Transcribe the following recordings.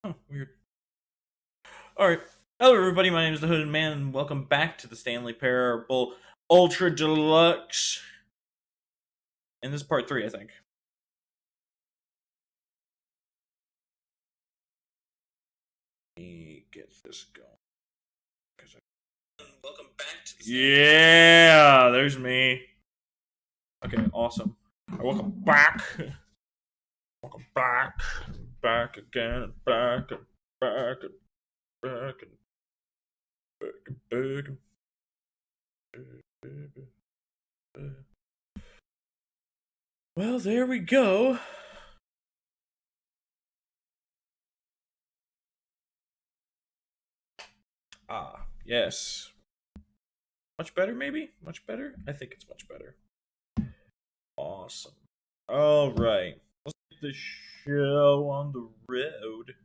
Huh, weird. Alright. Hello, everybody. My name is the Hooded Man, and welcome back to the Stanley Parable Ultra Deluxe. And this is part 3, I think. Let me get this going. Welcome back to the Yeah, there's me. Okay, awesome. Welcome back. Welcome back. Back again, back and back and back and back and back. Well, there we go. Ah, yes. Much better, maybe? Much better? I think it's much better. Awesome. Alright. Let's get the show on the road.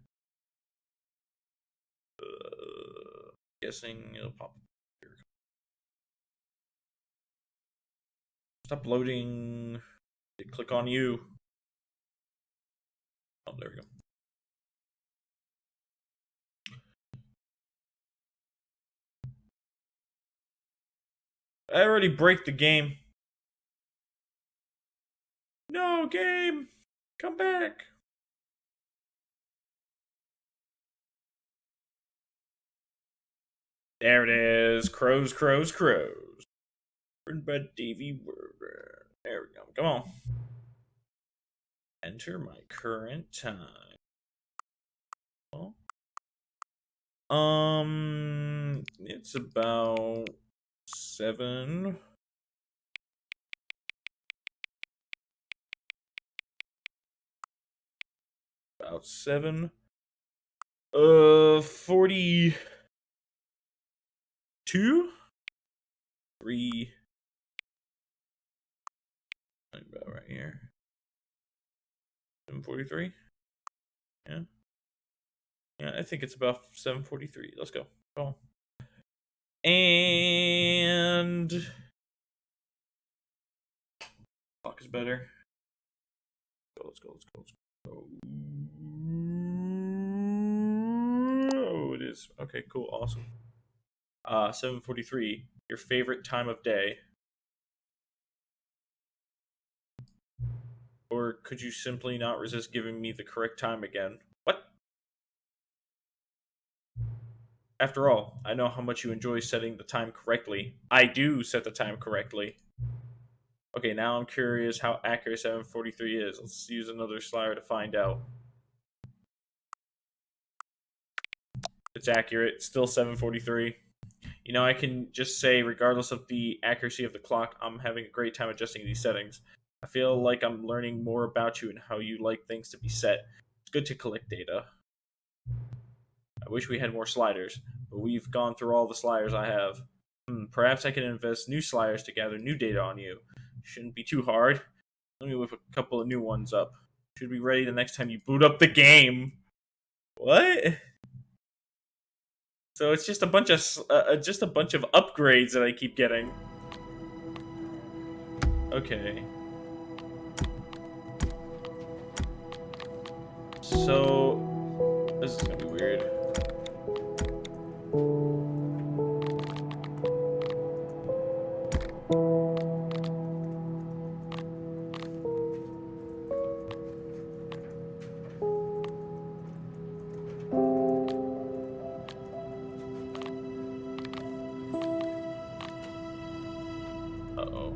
Guessing it'll pop here. Stop loading. Click on you. Oh, there we go. I already break the game. No, game! Come back! There it is. Crows, crows, crows. Written by Davey Werber. There we go. Come on. Enter my current time. It's about 7. About 7. 42. 3. About right here. 7:43. Yeah. Yeah, I think it's about 7:43. Let's go. Come on. And clock is better. Let's go. Oh, it is. Okay, cool, awesome. 7:43. Your favorite time of day. Or could you simply not resist giving me the correct time again? What? After all, I know how much you enjoy setting the time correctly. I do set the time correctly. Okay, now I'm curious how accurate 7:43 is. Let's use another slider to find out. It's accurate. It's still 7:43. You know, I can just say, regardless of the accuracy of the clock, I'm having a great time adjusting these settings. I feel like I'm learning more about you and how you like things to be set. It's good to collect data. I wish we had more sliders, but we've gone through all the sliders I have. Perhaps I can invest new sliders to gather new data on you. Shouldn't be too hard. Let me whip a couple of new ones up. Should be ready the next time you boot up the game. What? So it's just a bunch of upgrades that I keep getting. Okay. So this is gonna be weird. Uh-oh.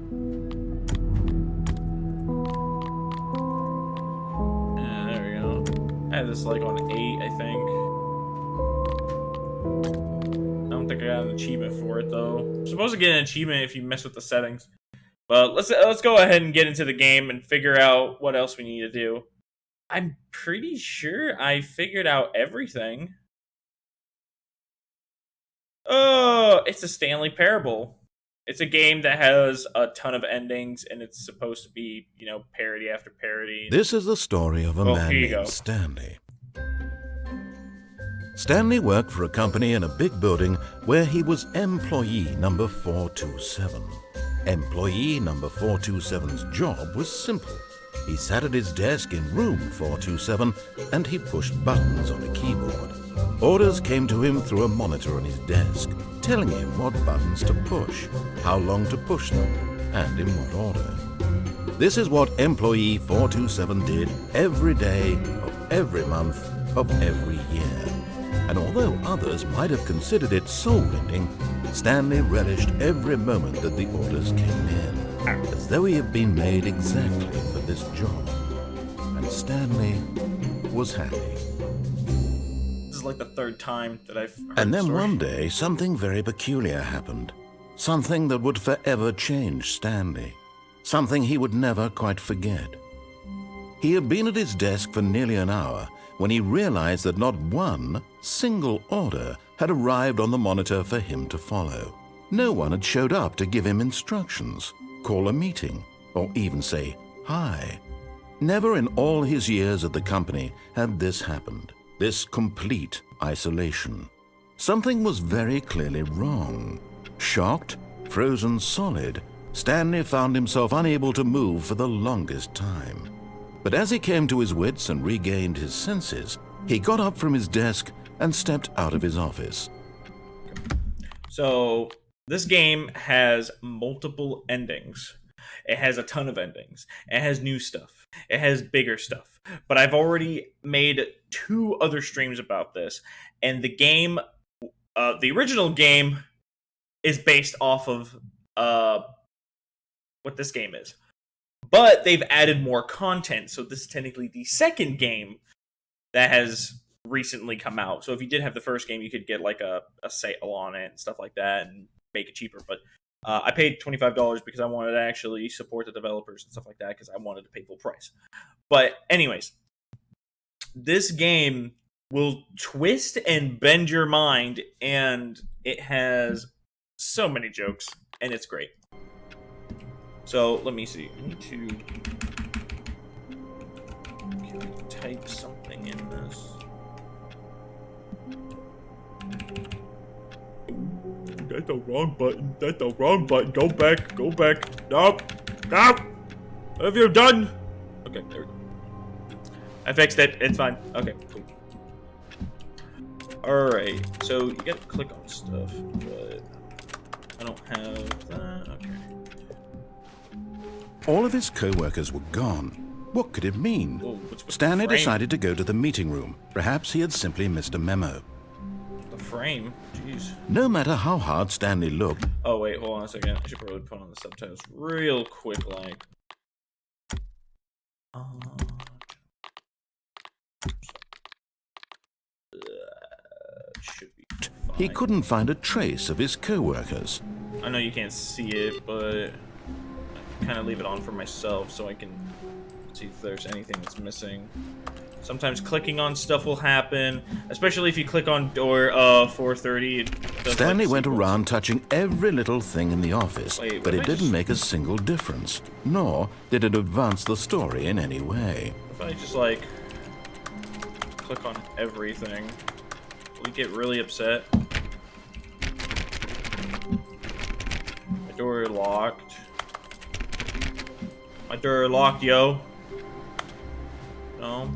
Yeah, there we go. I had this like on 8, I think. I don't think I got an achievement for it though. I'm supposed to get an achievement if you mess with the settings. But let's go ahead and get into the game and figure out what else we need to do. I'm pretty sure I figured out everything. Oh, it's a Stanley Parable. It's a game that has a ton of endings, and it's supposed to be, parody after parody. This is the story of a man named Stanley. Stanley worked for a company in a big building where he was employee number 427. Employee number 427's job was simple. He sat at his desk in room 427 and he pushed buttons on a keyboard. Orders came to him through a monitor on his desk, telling him what buttons to push, how long to push them, and in what order. This is what employee 427 did every day of every month of every year. And although others might have considered it soul-rending, Stanley relished every moment that the orders came in, as though he had been made exactly for this job. And Stanley was happy. This is like the third time that I've heard And the then story. one day, something very peculiar happened. Something that would forever change Stanley. Something he would never quite forget. He had been at his desk for nearly an hour when he realized that not one single order had arrived on the monitor for him to follow. No one had showed up to give him instructions, call a meeting, or even say hi. Never in all his years at the company had this happened, this complete isolation. Something was very clearly wrong. Shocked, frozen solid, Stanley found himself unable to move for the longest time. But as he came to his wits and regained his senses, he got up from his desk and stepped out of his office. So this game has multiple endings. It has a ton of endings. It has new stuff. It has bigger stuff. But I've already made 2 other streams about this, and the game, the original game, is based off of what this game is. But they've added more content, so this is technically the second game that has recently come out. So if you did have the first game, you could get like a sale on it and stuff like that and make it cheaper. But I paid $25 because I wanted to actually support the developers and stuff like that because I wanted to pay full price. But anyways, this game will twist and bend your mind, and it has so many jokes, and it's great. So let me see. I need to can I type something in this. That's the wrong button. That's the wrong button. Go back. Go back. Nope. Nope. What have you done? Okay, there we go. I fixed it. It's fine. Okay, cool. Alright, so you gotta click on stuff, but I don't have that. Okay. All of his co-workers were gone. What could it mean? Whoa, what's with Stanley the frame? decided to go to the meeting room. Perhaps he had simply missed a memo. The frame? Jeez. No matter how hard Stanley looked, Oh, wait, hold on a second. I should probably put on the subtitles real quick, like. Should be fine. he couldn't find a trace of his co-workers. I know you can't see it, but I kind of leave it on for myself so I can see if there's anything that's missing. Sometimes clicking on stuff will happen, especially if you click on door 430. It does, Stanley like, went sequence. around touching every little thing in the office, Wait, but what it if I didn't just- make a single difference, nor did it advance the story in any way. If I just like click on everything, will you get really upset? My door locked. My door locked, yo. No.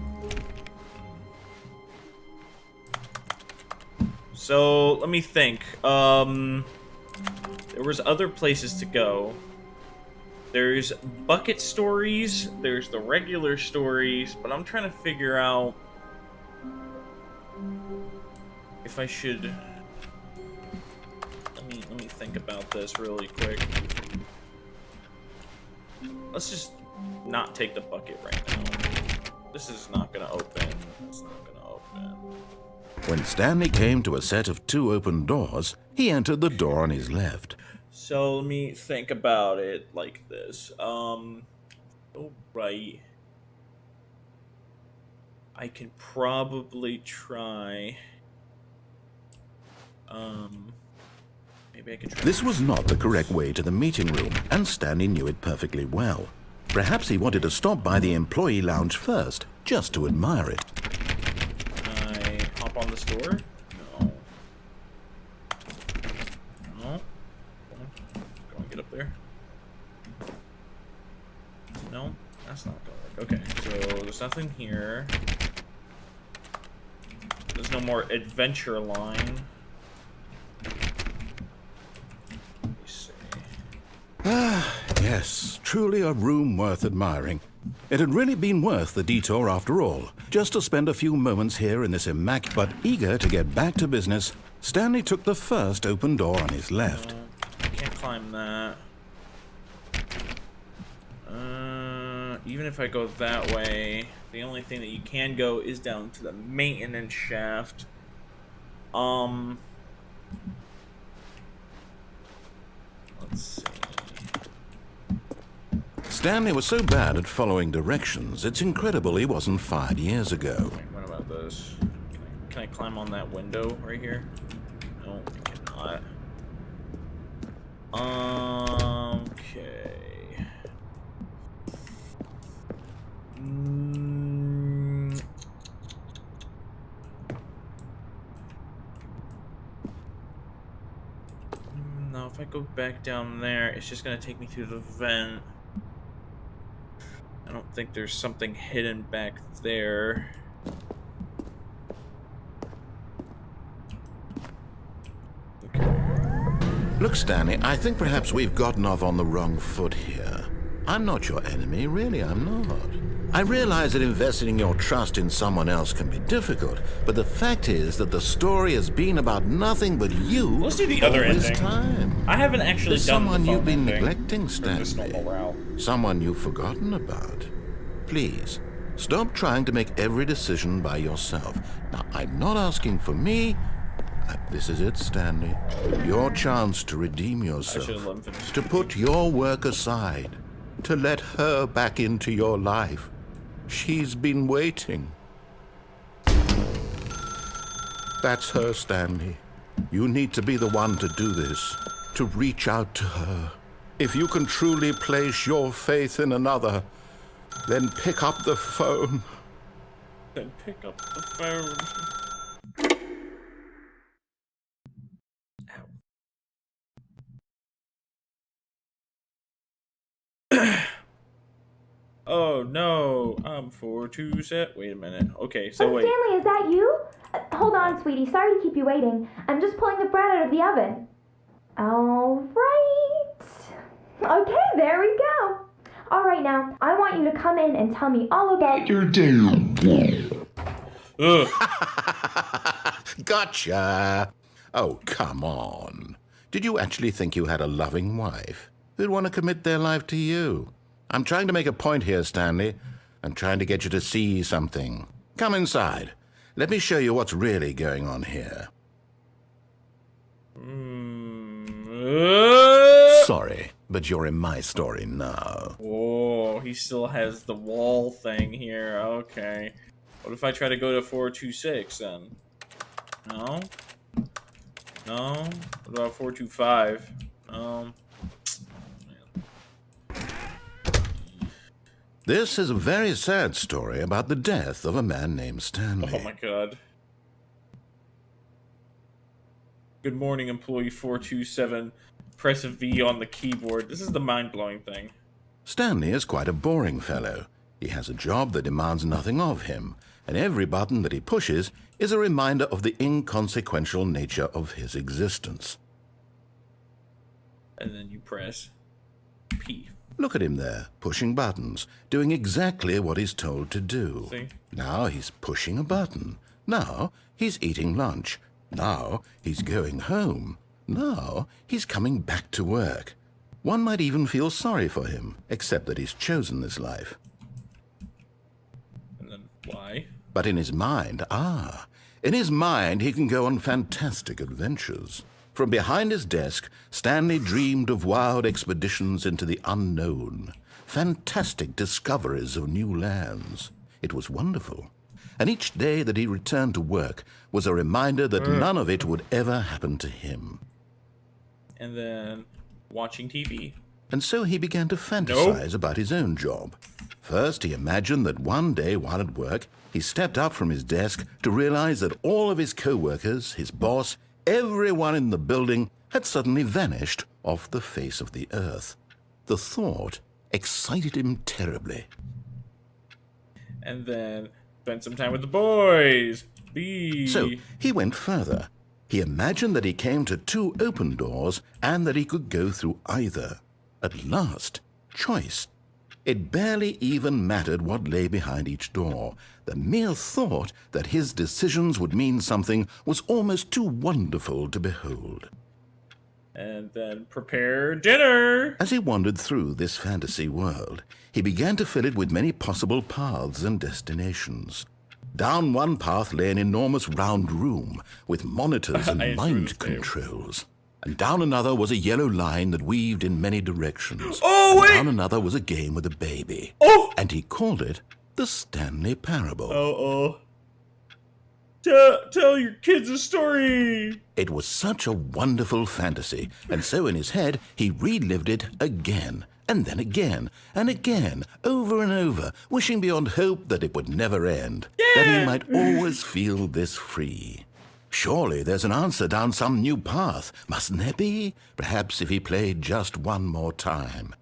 So let me think. There was other places to go. There's bucket stories, there's the regular stories, but I'm trying to figure out if I should. Let me think about this really quick. Let's just not take the bucket right now. This is not gonna open. It's not gonna open. When Stanley came to a set of 2 open doors, he entered the door on his left. So let me think about it like this. Oh, right. I can probably try. Maybe I can try. This was not the correct way to the meeting room, and Stanley knew it perfectly well. Perhaps he wanted to stop by the employee lounge first, just to admire it. Can I hop on this door? No. No. Go and get up there. No, that's not gonna work. nothing here. There's no more adventure line. Let me see. Ah, yes, truly a room worth admiring. It had really been worth the detour after all, just to spend a few moments here in this immaculate. But eager to get back to business, Stanley took the first open door on his left. I can't climb that. Even if I go that way, the only thing that you can go is down to the maintenance shaft. Let's see. Stanley was so bad at following directions, it's incredible he wasn't fired years ago. Wait, what about this? Can I climb on that window right here? No, I cannot. Okay. No, if I go back down there, it's just gonna take me through the vent. I don't think there's something hidden back there. Look, Stanley, I think perhaps we've gotten off on the wrong foot here. I'm not your enemy, really, I'm not. I realize that investing your trust in someone else can be difficult, but the fact is that the story has been about nothing but you. Let's do the other all this ending. time. I haven't actually There's done someone the you've been ending. neglecting, This normal Stanley. route. Someone you've forgotten about. Please, stop trying to make every decision by yourself. Now, I'm not asking for me. This is it, Stanley. Your chance to redeem yourself. I should let him finish. To put your work aside. To let her back into your life. She's been waiting. That's her, Stanley. You need to be the one to do this. To reach out to her. If you can truly place your faith in another, then pick up the phone. Then pick up the phone. Ow. Oh no, I'm 4-2 set. Wait a minute. Okay, so wait. Stanley, is that you? Hold on, sweetie. Sorry to keep you waiting. I'm just pulling the bread out of the oven. All right. Okay, there we go. All right, now, I want you to come in and tell me all about your day. Ugh. Gotcha. Oh, come on. Did you actually think you had a loving wife who'd want to commit their life to you? I'm trying to make a point here, Stanley. I'm trying to get you to see something. Come inside. Let me show you what's really going on here. Sorry, but you're in my story now. Oh, he still has the wall thing here. Okay. What if I try to go to 426 then? No? No? What about 425? This is a very sad story about the death of a man named Stanley. Oh my god. Good morning, employee 427. Press a V on the keyboard. This is the mind-blowing thing. Stanley is quite a boring fellow. He has a job that demands nothing of him, and every button that he pushes is a reminder of the inconsequential nature of his existence. And then you press P. Look at him there, pushing buttons, doing exactly what he's told to do. See? Now he's pushing a button. Now he's eating lunch. Now he's going home. Now he's coming back to work. One might even feel sorry for him, except that he's chosen this life. And then Y. But in his mind, in his mind he can go on fantastic adventures. From behind his desk, Stanley dreamed of wild expeditions into the unknown, fantastic discoveries of new lands. It was wonderful. And each day that he returned to work was a reminder that none of it would ever happen to him. And then watching TV. And so he began to fantasize about his own job. First, he imagined that one day while at work, he stepped up from his desk to realize that all of his co-workers, his boss, everyone in the building had suddenly vanished off the face of the earth. The thought excited him terribly. And then spend some time with the boys. B. So he went further. He imagined that he came to 2 open doors and that he could go through either. At last, choice. It barely even mattered what lay behind each door. The mere thought that his decisions would mean something was almost too wonderful to behold. And then prepare dinner. As he wandered through this fantasy world, he began to fill it with many possible paths and destinations. Down one path lay an enormous round room with monitors and mind controls. And down another was a yellow line that weaved in many directions. Oh, wait! Down another was a game with a baby. Oh! And he called it the Stanley Parable. Uh-oh. Tell your kids a story. It was such a wonderful fantasy, and so in his head he relived it again, and then again, and again, over and over, wishing beyond hope that it would never end, that he might always feel this free. Surely there's an answer down some new path, mustn't there be? Perhaps if he played just one more time.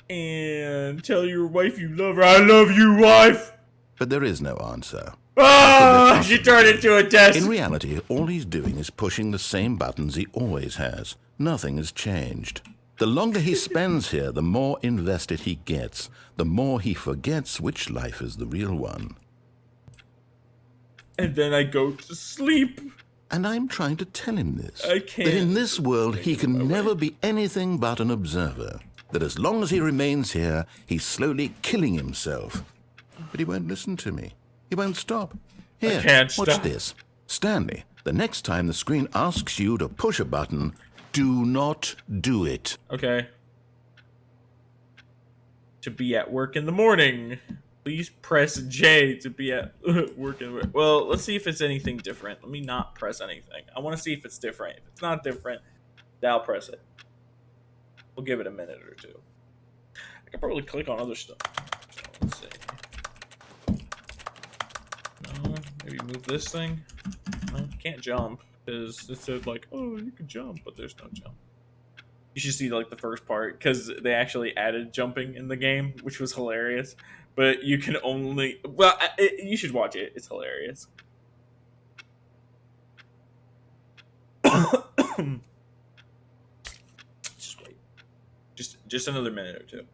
And tell your wife you love her. I love you, wife! But there is no answer. Ah! She turned into a test! In reality, all he's doing is pushing the same buttons he always has. Nothing has changed. The longer he spends here, the more invested he gets, the more he forgets which life is the real one. And then I go to sleep. And I'm trying to tell him this. I can't. That in this world he can never be anything but an observer. That as long as he remains here, he's slowly killing himself. But he won't listen to me. He won't stop. Here, I can't watch stop. this. Stanley, the next time the screen asks you to push a button, do not do it. Okay. To be at work in the morning. Please press J to be at work in the morning. Well, let's see if it's anything different. Let me not press anything. I want to see if it's different. If it's not different, then I'll press it. We'll give it a minute or two. I can probably click on other stuff. So let's see. No, maybe move this thing. No, can't jump because it said like, oh, you can jump, but there's no jump. You should see like the first part because they actually added jumping in the game, which was hilarious. But you can only you should watch it. It's hilarious. Just wait. Just another minute or two.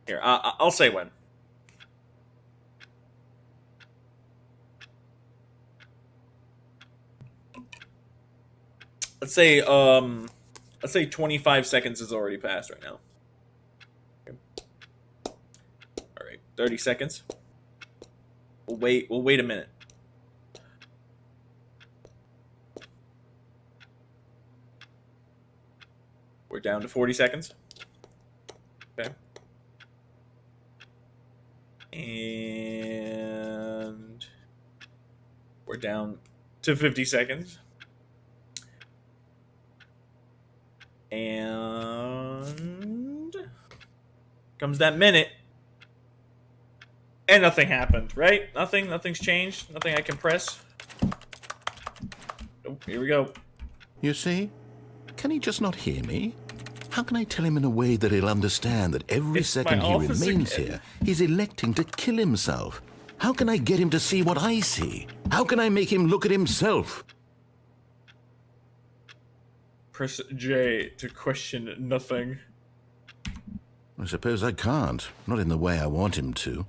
Here, I'll say when. Let's say 25 seconds has already passed right now. Okay. All right, 30 seconds. We'll wait a minute. We're down to 40 seconds. Okay. And we're down to 50 seconds. And comes that minute. And nothing happened, right? Nothing's changed. Nothing I can press. Oh, here we go. You see? Can he just not hear me? How can I tell him in a way that he'll understand that every It's second my he office remains again. here, he's electing to kill himself? How can I get him to see what I see? How can I make him look at himself? Press J to question nothing. I suppose I can't, not in the way I want him to.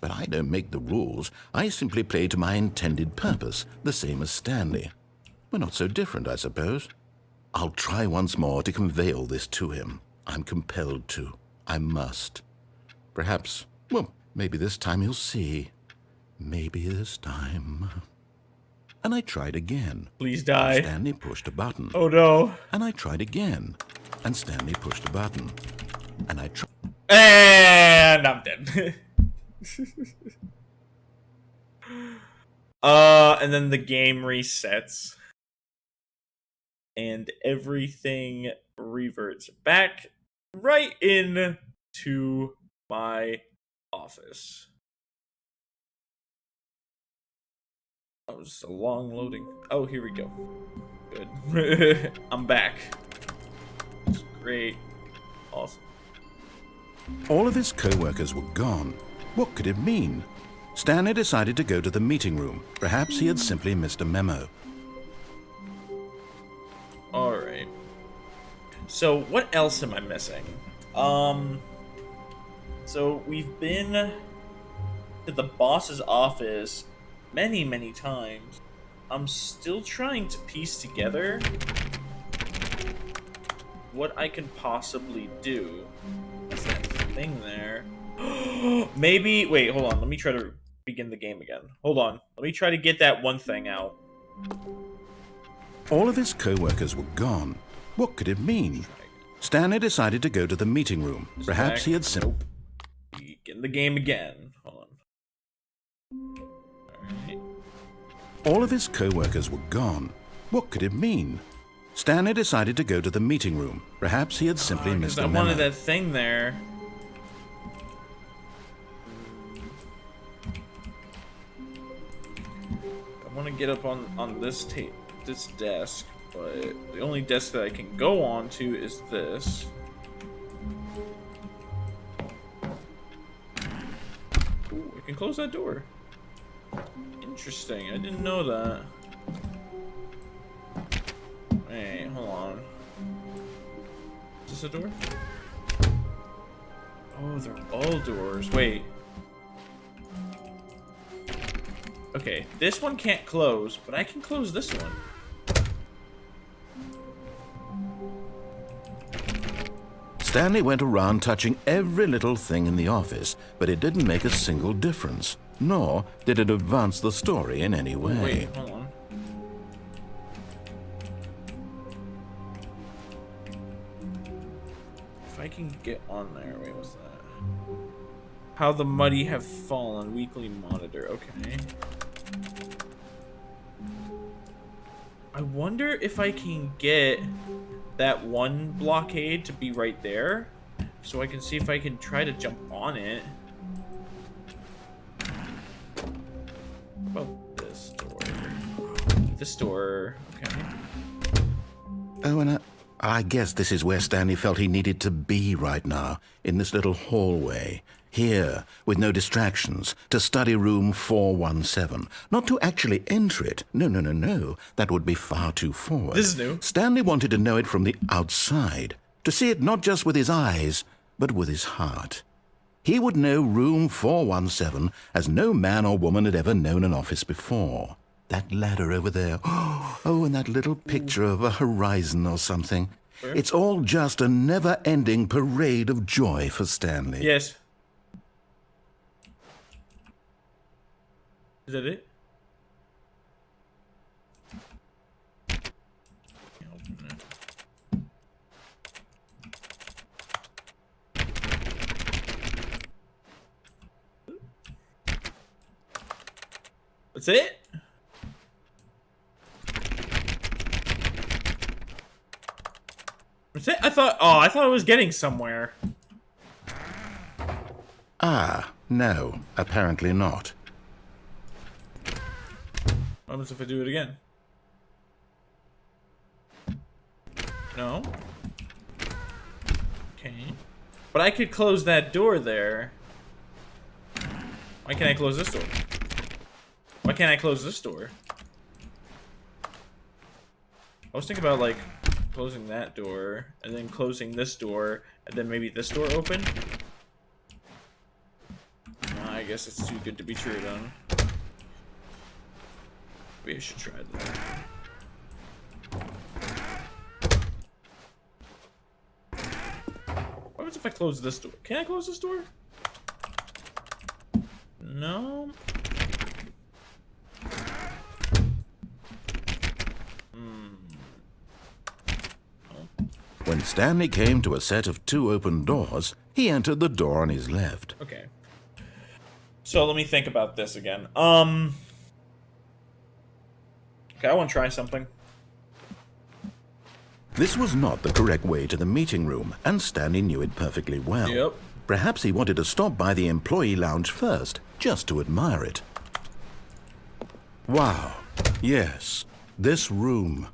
But I don't make the rules. I simply play to my intended purpose, the same as Stanley. We're not so different, I suppose. I'll try once more to convey all this to him. I'm compelled to. I must. Perhaps, well, maybe this time he'll see. Maybe this time. And I tried again. Please die. Stanley pushed a button. Oh no. And I tried again. And Stanley pushed a button. And I tried. And I'm dead. And then the game resets. And everything reverts back right in to my office. That was a long loading. Oh, here we go. Good. I'm back. It's great. Awesome. All of his co-workers were gone. What could it mean? Stanley decided to go to the meeting room. Perhaps he had simply missed a memo. Alright. So, what else am I missing? So we've been to the boss's office many, many times. I'm still trying to piece together what I can possibly do. What's that thing there? Maybe, wait, hold on. Let me try to begin the game again. Hold on. Let me try to get that one thing out. All of his co-workers were gone. What could it mean? Stanley decided to go to the meeting room. Perhaps he had Nope. Begin the game again. Hold on. Alright. All of his co-workers were gone. What could it mean? Stanley decided to go to the meeting room. Perhaps he had simply missed a I memo. wanted that thing there. I want to get up on this this desk, but the only desk that I can go on to is this. Ooh, I can close that door. Interesting. I didn't know that. Wait, hold on. Is this a door? Oh, they're all doors. Wait. Okay, this one can't close, but I can close this one. Stanley went around touching every little thing in the office, but it didn't make a single difference, nor did it advance the story in any way. Wait, hold on. If I can get on there, wait, what's that? How the Muddy Have Fallen, weekly monitor, okay. I wonder if I can get that one blockade to be right there, so I can see if I can try to jump on it. Oh, this door. This door, okay. Oh, and I guess this is where Stanley felt he needed to be right now, in this little hallway. Here, with no distractions, to study room 417. Not to actually enter it. No. That would be far too forward. This is new. Stanley wanted to know it from the outside. To see it not just with his eyes, but with his heart. He would know room 417 as no man or woman had ever known an office before. That ladder over there. Oh, and that little picture of a horizon or something. Where? It's all just a never-ending parade of joy for Stanley. Yes. Is that it? Can't open it. That's it? That's it? I thought I was getting somewhere. Ah, no, apparently not. What happens if I do it again? No. Okay. But I could close that door there. Why can't I close this door? Why can't I close this door? I was thinking about, like, closing that door, and then closing this door, and then maybe this door open. Nah, I guess it's too good to be true, then. Maybe I should try that. What happens if I close this door? Can I close this door? No. When Stanley came to a set of 2 open doors, he entered the door on his left. Okay. So let me think about this again. Okay, I want to try something. This was not the correct way to the meeting room, and Stanley knew it perfectly well. Yep. Perhaps he wanted to stop by the employee lounge first, just to admire it. Wow. Yes, this room.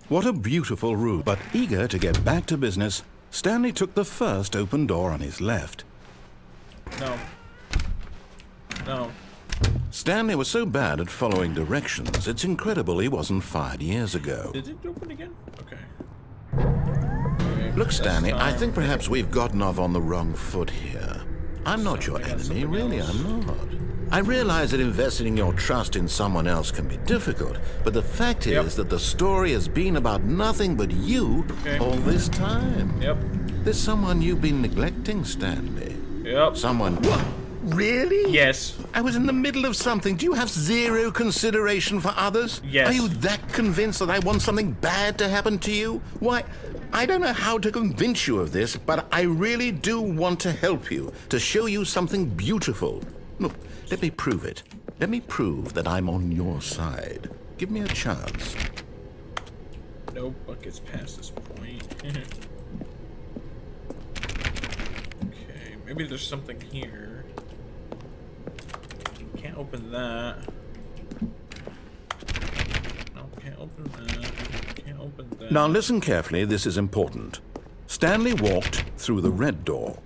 What a beautiful room. But eager to get back to business, Stanley took the first open door on his left. No. No. Stanley was so bad at following directions, it's incredible he wasn't fired years ago. Did it open again? Okay. Look, Stanley, I time. think perhaps we've gotten off on the wrong foot here. I'm not your enemy, really, I'm not. I realize that investing your trust in someone else can be difficult, but the fact is that the story has been about nothing but you all this time. Yep. There's someone you've been neglecting, Stanley. Yep. Someone... What? Really? Yes. I was in the middle of something. Do you have zero consideration for others? Yes. Are you that convinced that I want something bad to happen to you? Why, I don't know how to convince you of this, but I really do want to help you, to show you something beautiful. Look, let me prove it. Let me prove that I'm on your side. Give me a chance. No buckets past this point. Okay, maybe there's something here. Can't open that. No, can't open that. Can't open that. Now listen carefully, this is important. Stanley walked through the red door.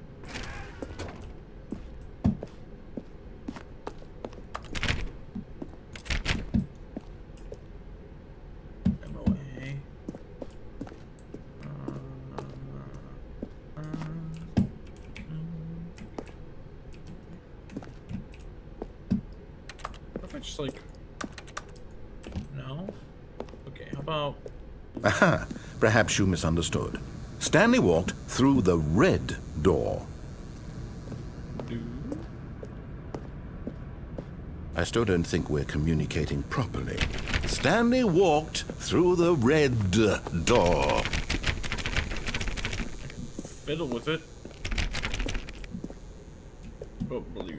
MOA. What if I just like... No? Okay, how about... Aha, perhaps you misunderstood. Stanley walked through the red door. I still don't think we're communicating properly. Stanley walked through the red door. Fiddle with it. But blue.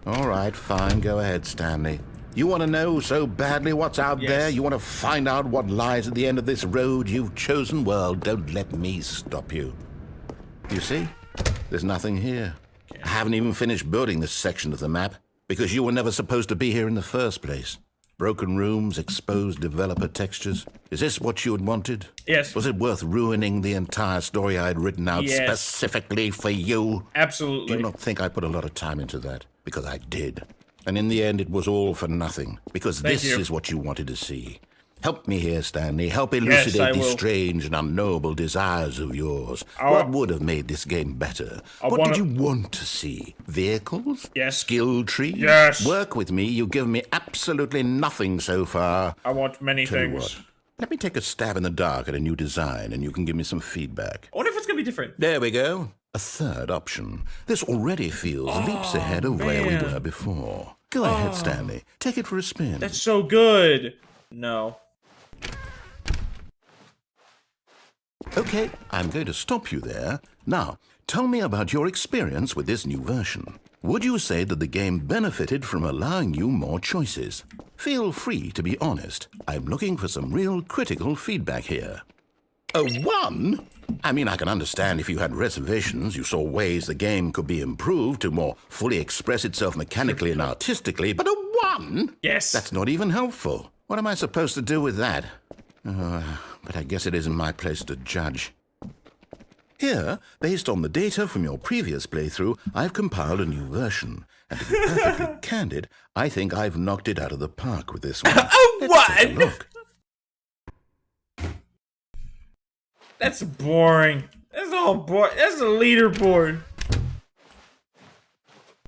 All right, fine. Go ahead, Stanley. You want to know so badly what's out there? You want to find out what lies at the end of this road you've chosen? Well, don't let me stop you. You see? There's nothing here. I haven't even finished building this section of the map because you were never supposed to be here in the first place. Broken rooms, exposed developer textures. Is this what you had wanted? Yes. Was it worth ruining the entire story I had written out specifically for you? Absolutely. Do you not think I put a lot of time into that? Because I did. And in the end, it was all for nothing. Because this is what you wanted to see. Help me here, Stanley. Help elucidate these strange and unknowable desires of yours. What would have made this game better? What did you want to see? Vehicles? Yes. Skill trees? Yes. Work with me. You've given me absolutely nothing so far. I want many Tell you things. what, let me take a stab in the dark at a new design, and you can give me some feedback. I wonder if it's going to be different. There we go. A third option. This already feels leaps ahead of where we were before. Go ahead, Stanley. Take it for a spin. That's so good. No. Okay, I'm going to stop you there. Now, tell me about your experience with this new version. Would you say that the game benefited from allowing you more choices? Feel free to be honest. I'm looking for some real critical feedback here. A 1? I mean, I can understand if you had reservations, you saw ways the game could be improved to more fully express itself mechanically and artistically, but a 1? Yes. That's not even helpful. What am I supposed to do with that? But I guess it isn't my place to judge. Here, based on the data from your previous playthrough, I've compiled a new version. And to be perfectly candid, I think I've knocked it out of the park with this one. Let's take a look. That's boring. That's all boring. That's a leaderboard.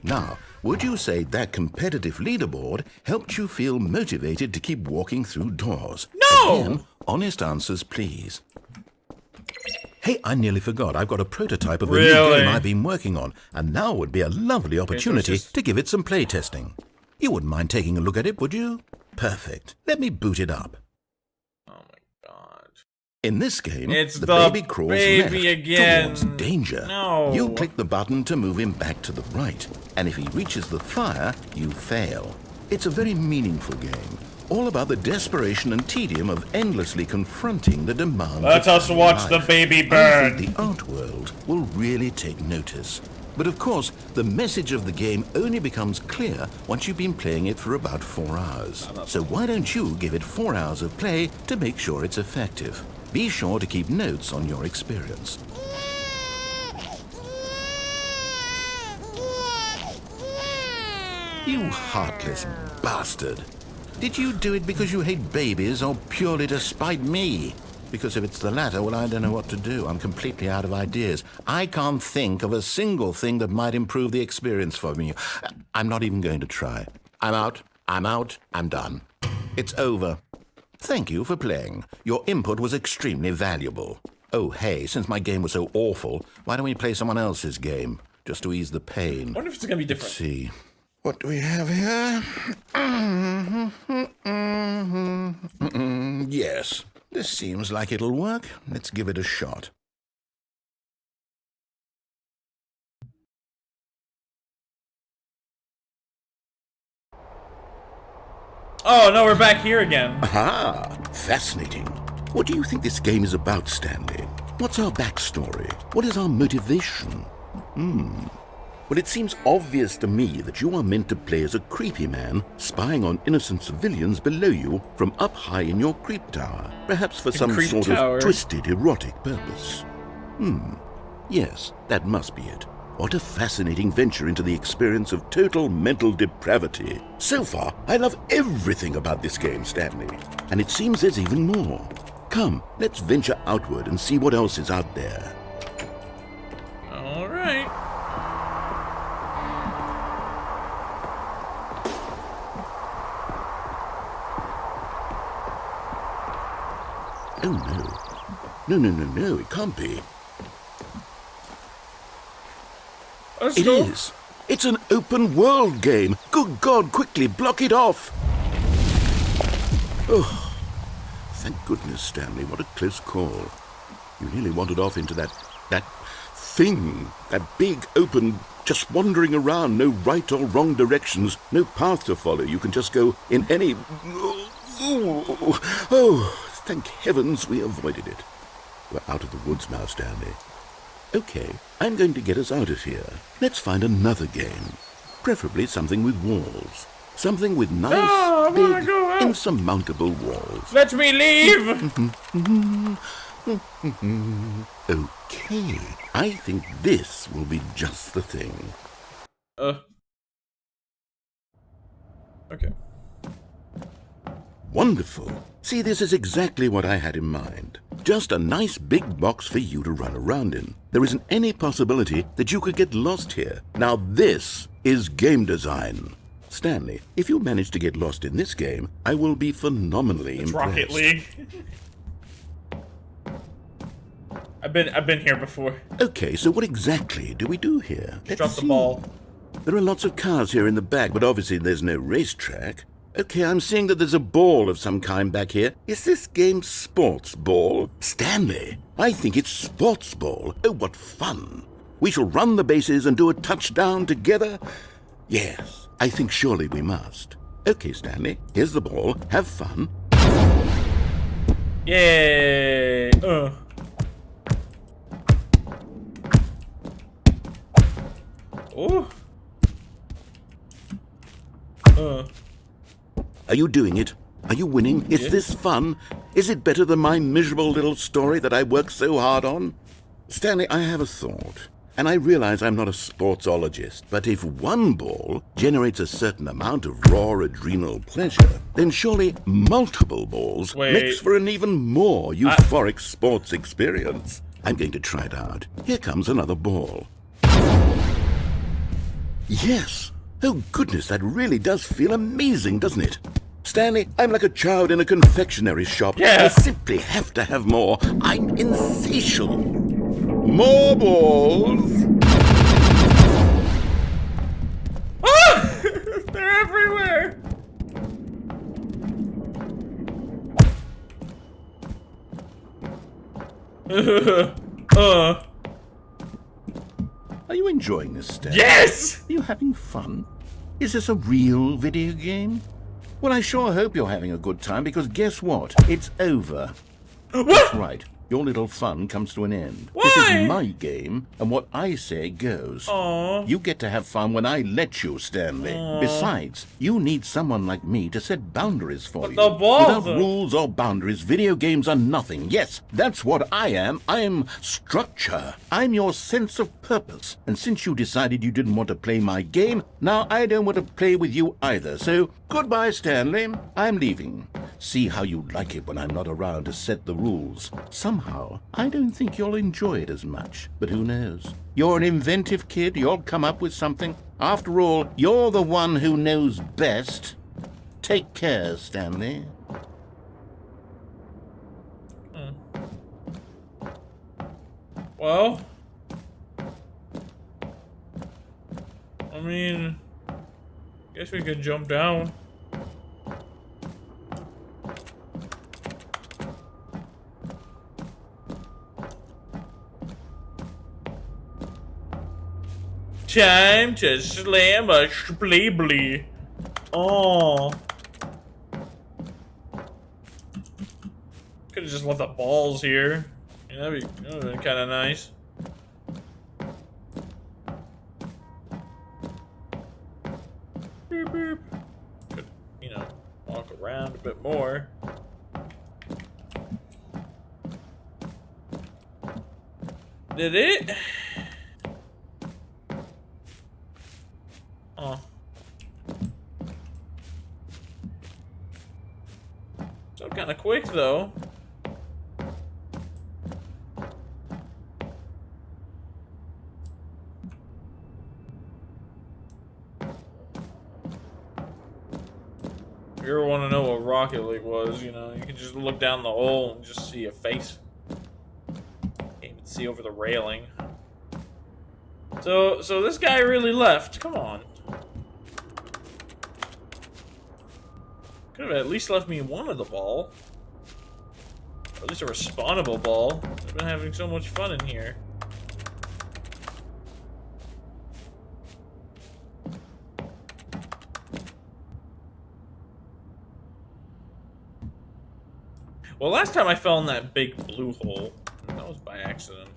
Now, would you say that competitive leaderboard helped you feel motivated to keep walking through doors? No! Again, honest answers, please. Hey, I nearly forgot. I've got a prototype of a new game I've been working on, and now would be a lovely opportunity to give it some playtesting. You wouldn't mind taking a look at it, would you? Perfect. Let me boot it up. Oh my god. In this game, It's the baby crawls left again. towards danger. No. You click the button to move him back to the right, and if he reaches the fire, you fail. It's a very meaningful game, all about the desperation and tedium of endlessly confronting the demands Let us watch the baby burn. I think the art world will really take notice. But of course, the message of the game only becomes clear once you've been playing it for about 4 hours. So why don't you give it 4 hours of play to make sure it's effective? Be sure to keep notes on your experience. You heartless bastard. Did you do it because you hate babies or purely to spite me? Because if it's the latter, well, I don't know what to do. I'm completely out of ideas. I can't think of a single thing that might improve the experience for me. I'm not even going to try. I'm out. I'm done. It's over. Thank you for playing. Your input was extremely valuable. Oh, hey, since my game was so awful, why don't we play someone else's game? Just to ease the pain. I wonder if it's going to be different. Let's see. What do we have here? Yes. This seems like it'll work. Let's give it a shot. Oh, no, we're back here again. Aha! Fascinating. What do you think this game is about, Stanley? What's our backstory? What is our motivation? Well, it seems obvious to me that you are meant to play as a creepy man spying on innocent civilians below you from up high in your creep tower, perhaps for some creep sort tower. of twisted erotic purpose. Yes, that must be it. What a fascinating venture into the experience of total mental depravity. So far, I love everything about this game, Stanley. And it seems there's even more. Come, let's venture outward and see what else is out there. All right. Oh, no. No, it can't be. Let's It go. is. It's an open world game. Good God, quickly block it off. Oh, thank goodness, Stanley. What a close call. You nearly wandered off into that thing. That big, open, just wandering around. No right or wrong directions. No path to follow. You can just go in any... Oh, thank heavens we avoided it. We're out of the woods now, Stanley. Okay, I'm going to get us out of here. Let's find another game. Preferably something with walls. Something with nice, I wanna big, go out. insurmountable walls. Let me leave. Okay, I think this will be just the thing. Okay. Wonderful. See, this is exactly what I had in mind. Just a nice big box for you to run around in. There isn't any possibility that you could get lost here. Now this is game design. Stanley, if you manage to get lost in this game, I will be phenomenally It's impressed. Rocket League. I've been here before. Okay, so what exactly do we do here? Let's Drop the see. ball. There are lots of cars here in the back, but obviously there's no racetrack. Okay, I'm seeing that there's a ball of some kind back here. Is this game sports ball? Stanley, I think it's sports ball. Oh, what fun. We shall run the bases and do a touchdown together? Yes, I think surely we must. Okay, Stanley, here's the ball. Have fun. Yay! Ooh. Are you doing it? Are you winning? Is Yeah. this fun? Is it better than my miserable little story that I worked so hard on? Stanley, I have a thought. And I realize I'm not a sportsologist, but if one ball generates a certain amount of raw adrenal pleasure, then surely multiple balls Wait. makes for an even more euphoric sports experience. I'm going to try it out. Here comes another ball. Yes! Oh goodness, that really does feel amazing, doesn't it? Stanley, I'm like a child in a confectionery shop. Yeah. I simply have to have more. I'm insatiable. More balls! Ah! They're everywhere. Are you enjoying this, Stanley? Yes! Are you having fun? Is this a real video game? Well, I sure hope you're having a good time, because guess what? It's over. What? Right. Your little fun comes to an end. Why? This is my game, and what I say goes. Aww. You get to have fun when I let you, Stanley. Aww. Besides, you need someone like me to set boundaries for you. The balls. Without rules or boundaries, video games are nothing. Yes, that's what I am. I am structure. I'm your sense of purpose. And since you decided you didn't want to play my game, now I don't want to play with you either. So, goodbye, Stanley. I'm leaving. See how you like it when I'm not around to set the rules. Somehow, I don't think you'll enjoy it as much. But who knows? You're an inventive kid. You'll come up with something. After all, you're the one who knows best. Take care, Stanley. Well, I mean, guess we could jump down. Time to slam a spleebly. Oh. Could have just left the balls here. Yeah, that would have been kind of nice. Beep, beep. Could, you know, walk around a bit more. Did it? Oh. So kind of quick though. If you ever want to know what Rocket League was, you know, you can just look down the hole and just see a face. Can't even see over the railing. So this guy really left. Come on. Could have at least left me one of the ball. Or at least a respawnable ball. I've been having so much fun in here. Well, last time I fell in that big blue hole. That was by accident.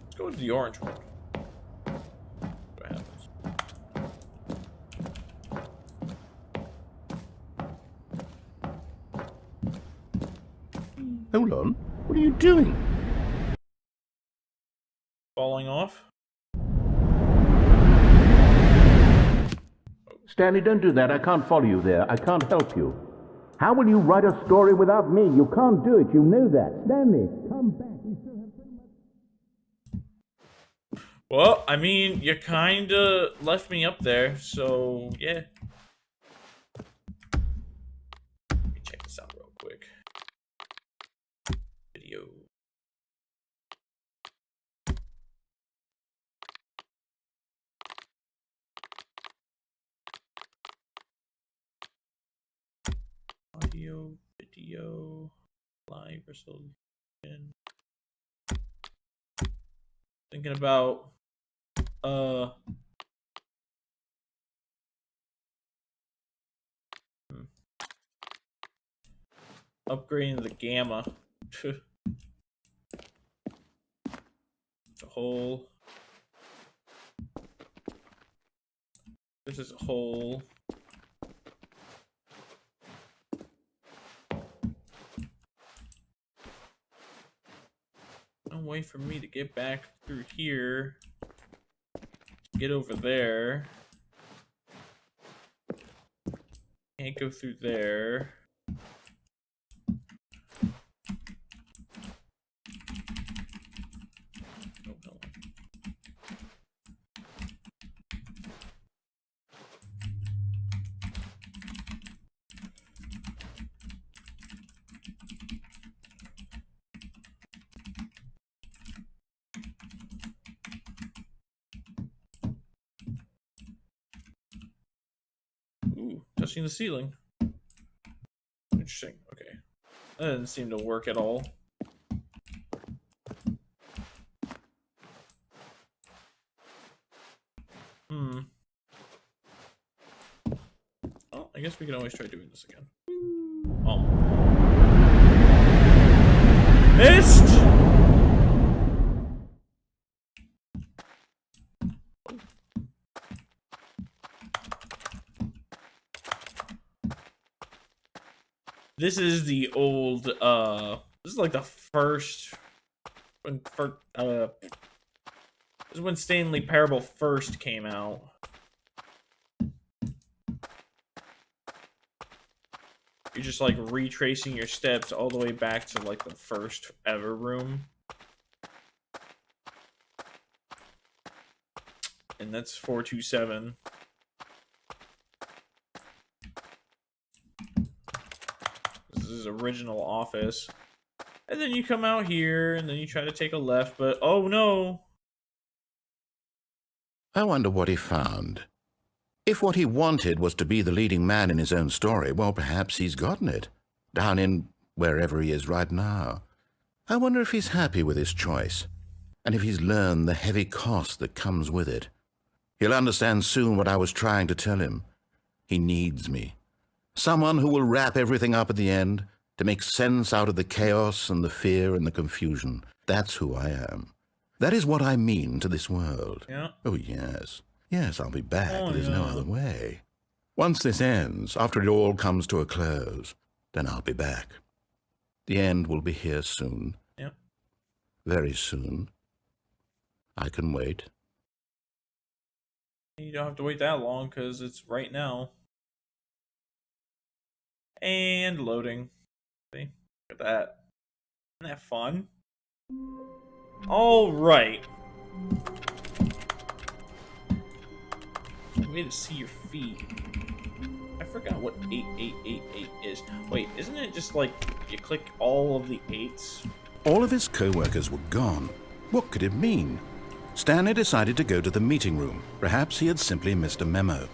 Let's go to the orange one. What happens? Hold on. What are you doing? Falling off? Stanley, don't do that. I can't follow you there. I can't help you. How will you write a story without me? You can't do it. You know that. Stanley, come back. We still have so much. Well, I mean, you kinda left me up there, so yeah. Let me check this out real quick. Video. Audio, video, live resolution. Thinking about upgrading the gamma. The whole. This is a whole. No way for me to get back through here. Get over there. Can't go through there. Oh, no. Ooh, touching the ceiling. Interesting. Okay. That didn't seem to work at all. Oh, I guess we can always try doing this again. Oh. Missed! This is the old, this is like the first, this is when Stanley Parable first came out. You're just like retracing your steps all the way back to like the first ever room. And that's 427. This is his original office. And then you come out here, and then you try to take a left, but oh no! I wonder what he found. If what he wanted was to be the leading man in his own story, well, perhaps he's gotten it. Down in wherever he is right now. I wonder if he's happy with his choice, and if he's learned the heavy cost that comes with it. He'll understand soon what I was trying to tell him. He needs me. Someone who will wrap everything up at the end, to make sense out of the chaos and the fear and the confusion. That's who I am. That is what I mean to this world. Yeah. Oh, yes. Yes, I'll be back. Oh, There's no other way. Once this ends, after it all comes to a close, then I'll be back. The end will be here soon. Yeah. Very soon. I can wait. You don't have to wait that long, because it's right now. And loading. See? Look at that. Isn't that fun? Alright. Way to see your feet. I forgot what 8888 is. Wait, isn't it just like you click all of the 8s? All of his co-workers were gone. What could it mean? Stanley decided to go to the meeting room. Perhaps he had simply missed a memo.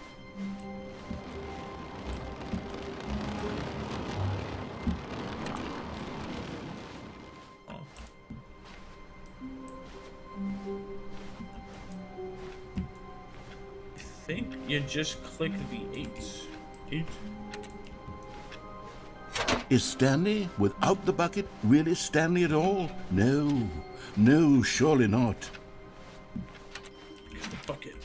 I think you just click the 8s. 8. Is Stanley, without the bucket, really Stanley at all? No. No, surely not. The bucket.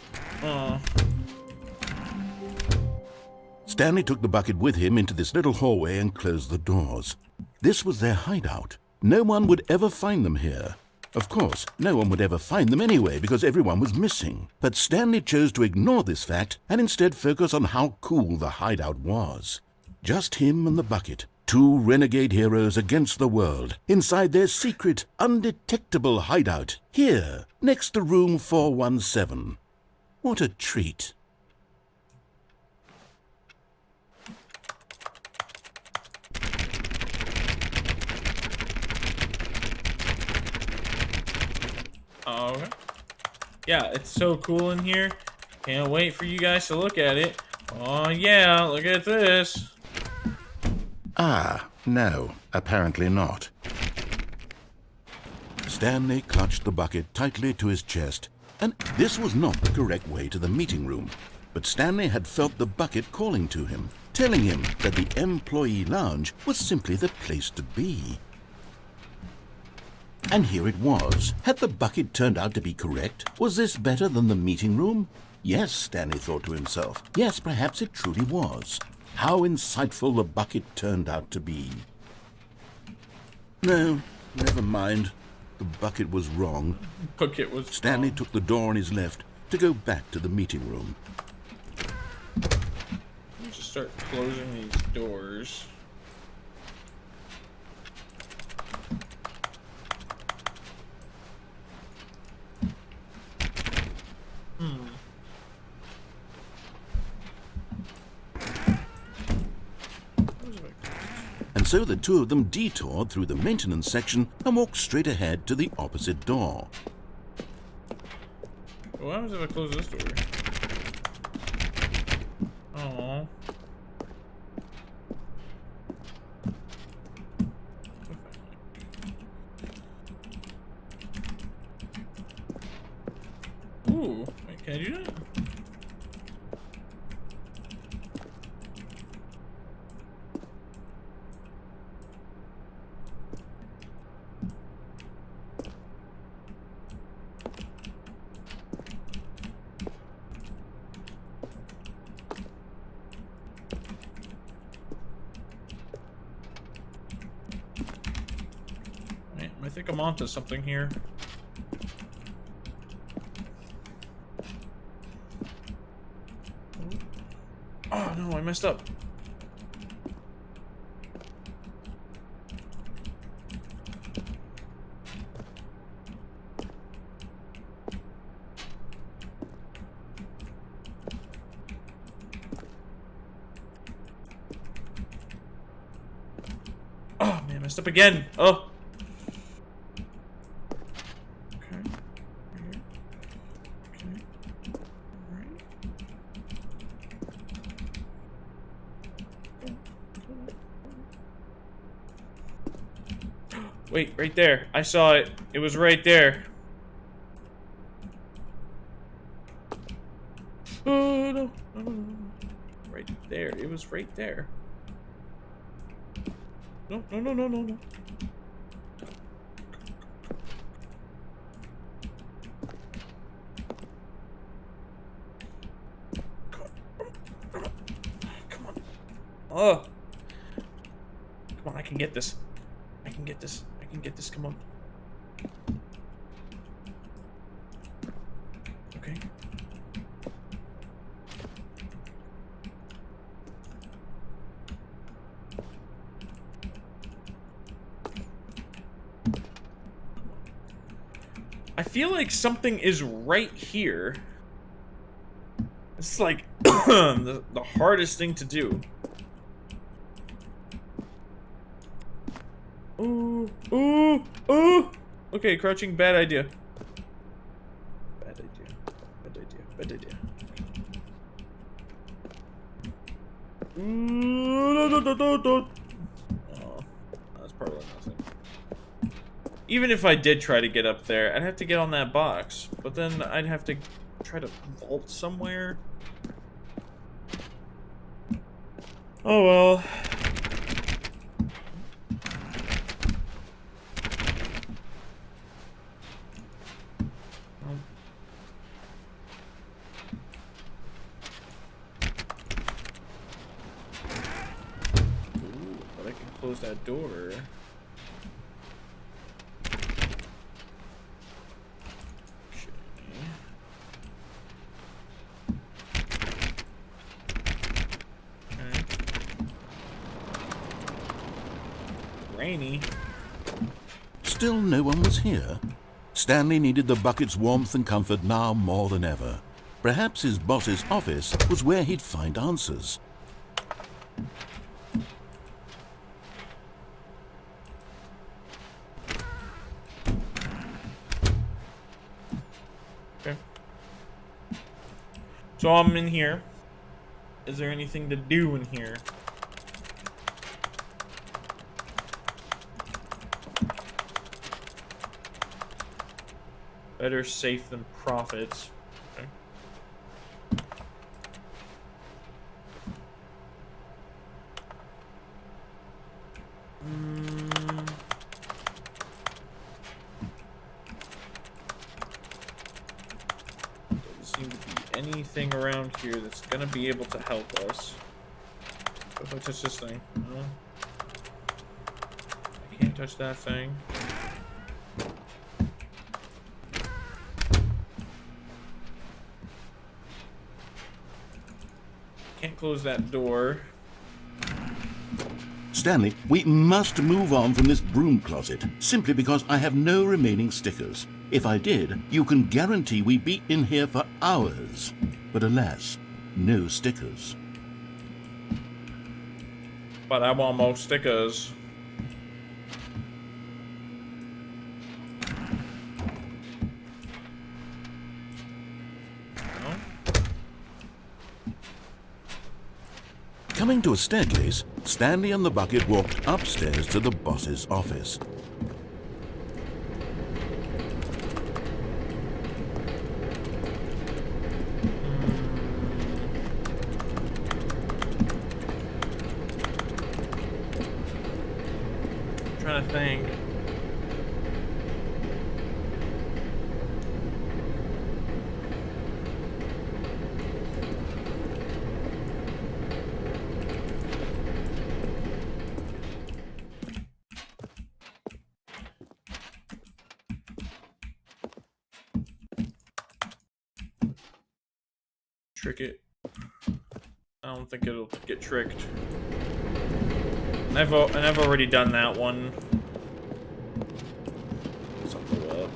Stanley took the bucket with him into this little hallway and closed the doors. This was their hideout. No one would ever find them here. Of course, no one would ever find them anyway because everyone was missing. But Stanley chose to ignore this fact and instead focus on how cool the hideout was. Just him and the bucket. Two renegade heroes against the world, inside their secret, undetectable hideout, here, next to room 417. What a treat. Okay. Yeah, it's so cool in here. Can't wait for you guys to look at it. Oh yeah, look at this. Ah, no, apparently not. Stanley clutched the bucket tightly to his chest, and this was not the correct way to the meeting room. But Stanley had felt the bucket calling to him, telling him that the employee lounge was simply the place to be. And here it was. Had the bucket turned out to be correct? Was this better than the meeting room? Yes, Stanley thought to himself. Yes, perhaps it truly was. How insightful the bucket turned out to be. No, never mind. The bucket was wrong. Bucket was Stanley wrong. took the door on his left to go back to the meeting room. Just start closing these doors. And so the two of them detoured through the maintenance section and walked straight ahead to the opposite door. What happens if I close this door? Oh. Ooh, wait, can I do that? think I'm onto something here. Oh no, I messed up. Oh man, I messed up again. Oh. Wait, right there. I saw it. It was right there. Oh, no. No, no, no. Right there. It was right there. No, no, no, no, no, no. Come on. Oh. Come on, I can get this. I can get this. I can get this. Come on. Okay. I feel like something is right here. It's like the hardest thing to do. Ooh, ooh, ooh. Okay, crouching, bad idea. Bad idea. Bad idea. Bad idea. Oh, that's probably nothing. Even if I did try to get up there, I'd have to get on that box. But then I'd have to try to vault somewhere. Oh well. Close that door. Okay. Rainy. Still no one was here. Stanley needed the bucket's warmth and comfort now more than ever. Perhaps his boss's office was where he'd find answers. So I'm in here. Is there anything to do in here? Better safe than profits. Okay. Doesn't seem to be anything around here that's gonna be able to help us. If I touch this thing, no. I can't touch that thing. Can't close that door. Stanley, we must move on from this broom closet, simply because I have no remaining stickers. If I did, you can guarantee we'd be in here for hours. But alas, no stickers. But I want more stickers. No? Coming to a staircase, Stanley and the bucket walked upstairs to the boss's office. Trying to think. Trick it. I don't think it'll get tricked. And I've already done that one. Something up.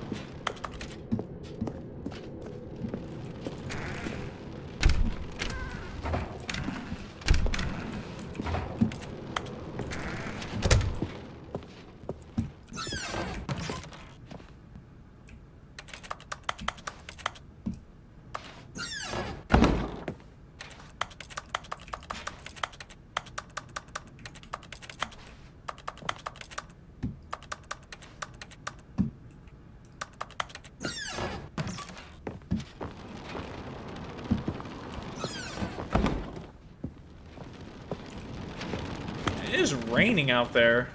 It is raining out there.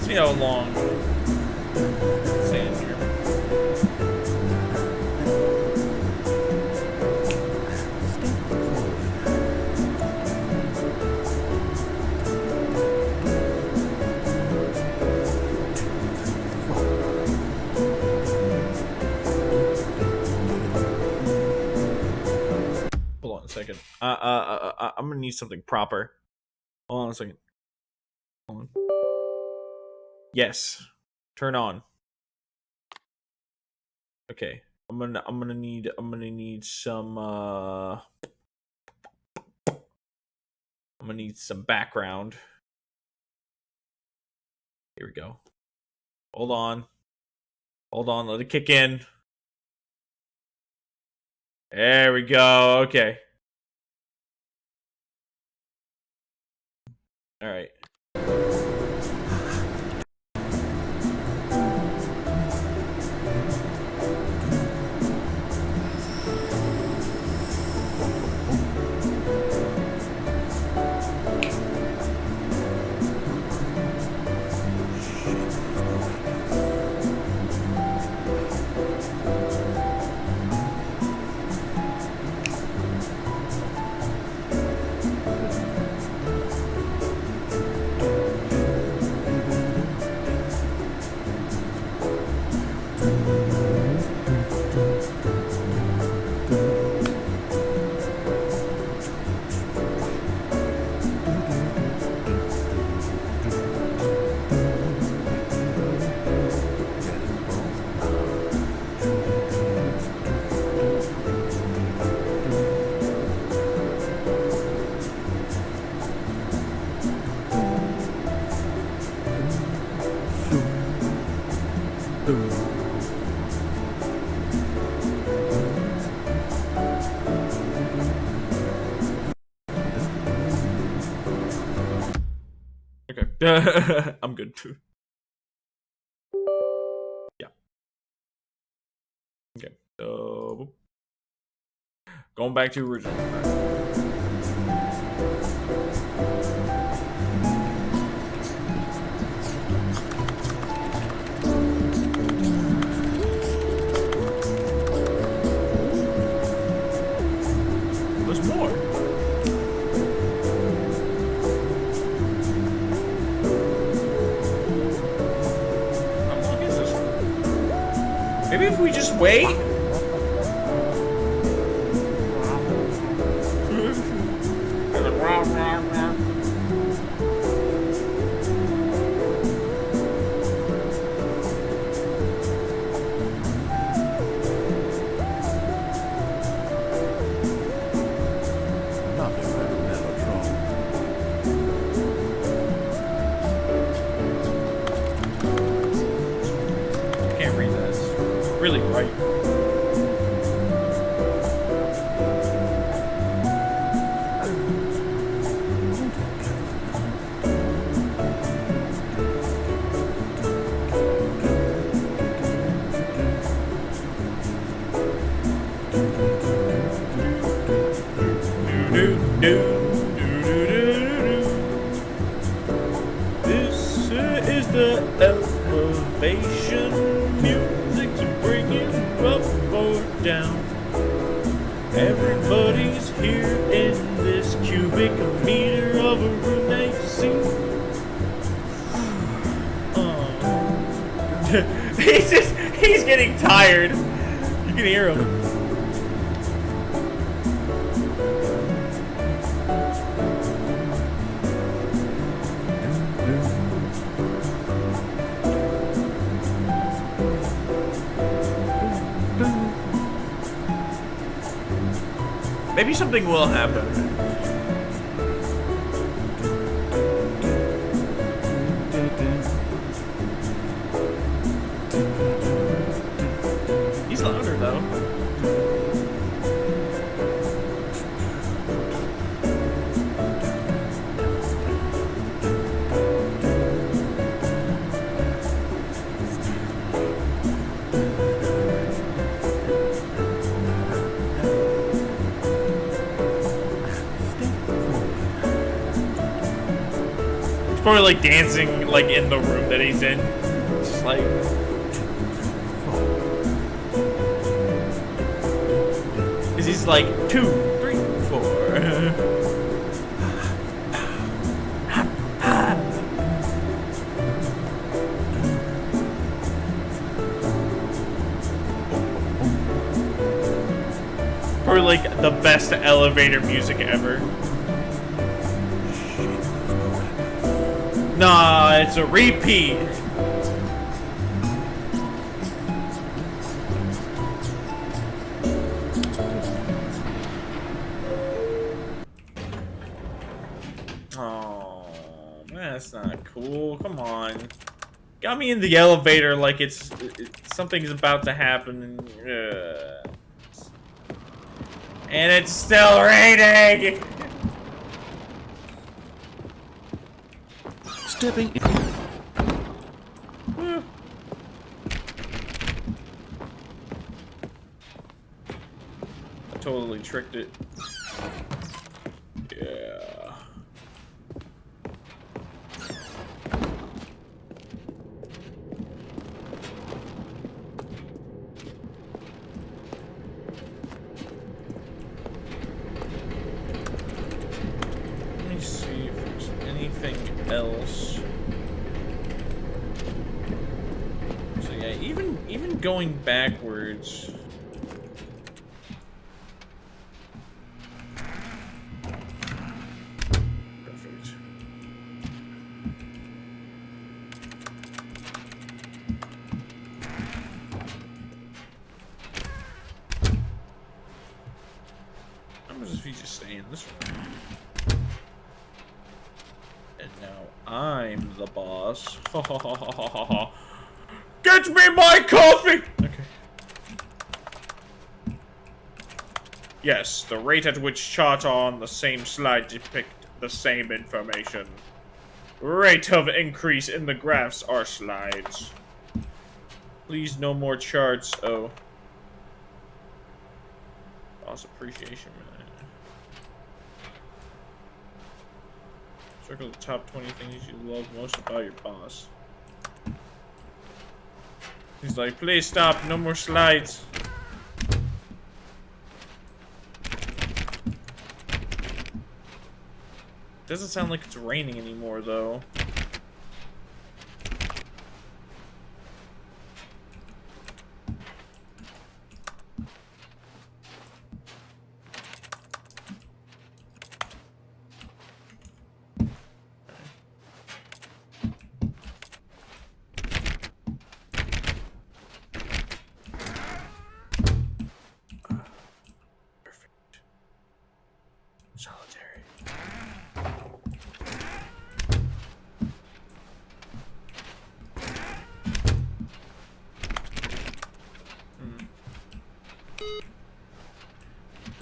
See how long sand here. Hold on a second. I'm gonna need something proper. Hold on a second. Hold on. Yes. Turn on. Okay. I'm gonna need some I'm gonna need some background. Here we go. Hold on. Hold on, let it kick in. There we go. Okay. All right. Okay. I'm good too. Yeah. Okay. So going back to original. There's more. Maybe if we just wait. Nothing very melodramatic. Can't read that. It's really bright. Do, do, Here's the elevation music to bring you up or down. Everybody's here in this cubic meter of a room they see. He's getting tired. You can hear him. Maybe something will happen. He's louder though. He's probably like dancing like in the room that he's in. Just like he's like 2, 3, 4. Probably like the best elevator music ever. Nah, it's a repeat. Oh, that's not cool. Come on. Got me in the elevator like something's about to happen. And it's still raining. Stepping in. I totally tricked it. Yeah. Let me see if there's anything else. So yeah, even going backwards. Perfect. How much if you just stay in this room? And now I'm the boss. Ha ha ha ha ha ha. Get me my coffee! Okay. Yes, the rate at which charts on the same slide depict the same information. Rate of increase in the graphs are slides. Please no more charts. Oh. Boss appreciation minute. Circle the top 20 things you love most about your boss. He's like, please stop, no more slides. Doesn't sound like it's raining anymore, though. Solitary.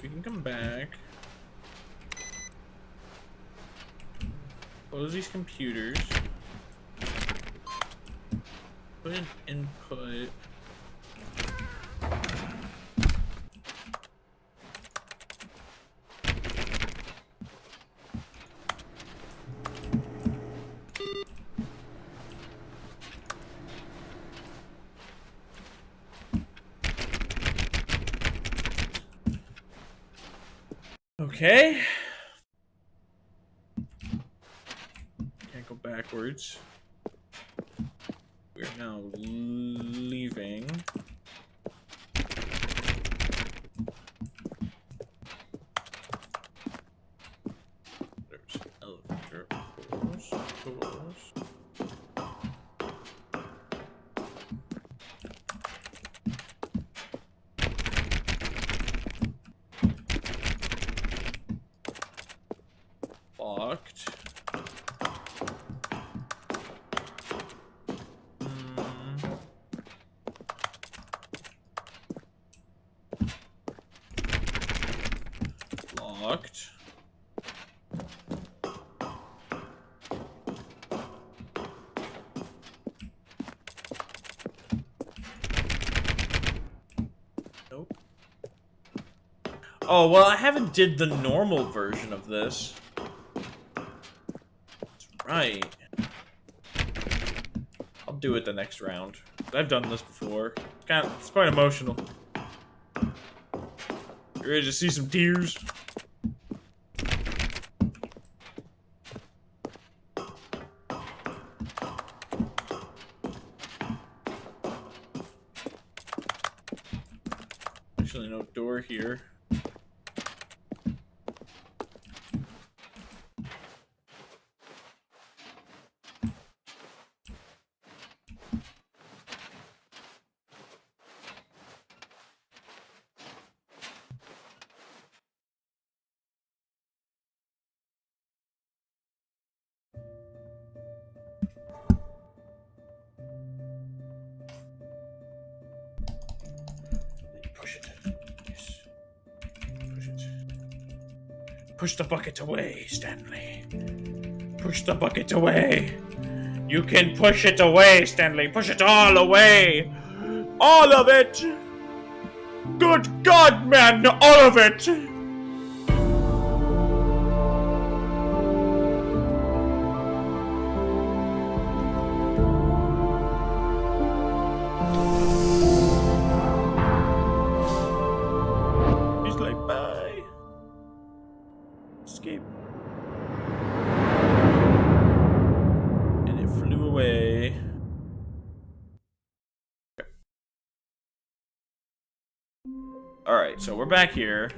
We can come back. Close these computers. Put in input. Okay. Can't go backwards. We're now leaving. There's an elevator, of course. Locked. Locked. Nope. Oh, well, I haven't did the normal version of this. Right. I'll do it the next round. I've done this before. It's quite emotional. You ready to see some tears? Actually, no door here. Push it. Yes. Push it. Push the bucket away, Stanley. Push the bucket away. You can push it away, Stanley. Push it all away. All of it. Good God, man. All of it. He's like, bye. Escape. And it flew away. Alright, so we're back here.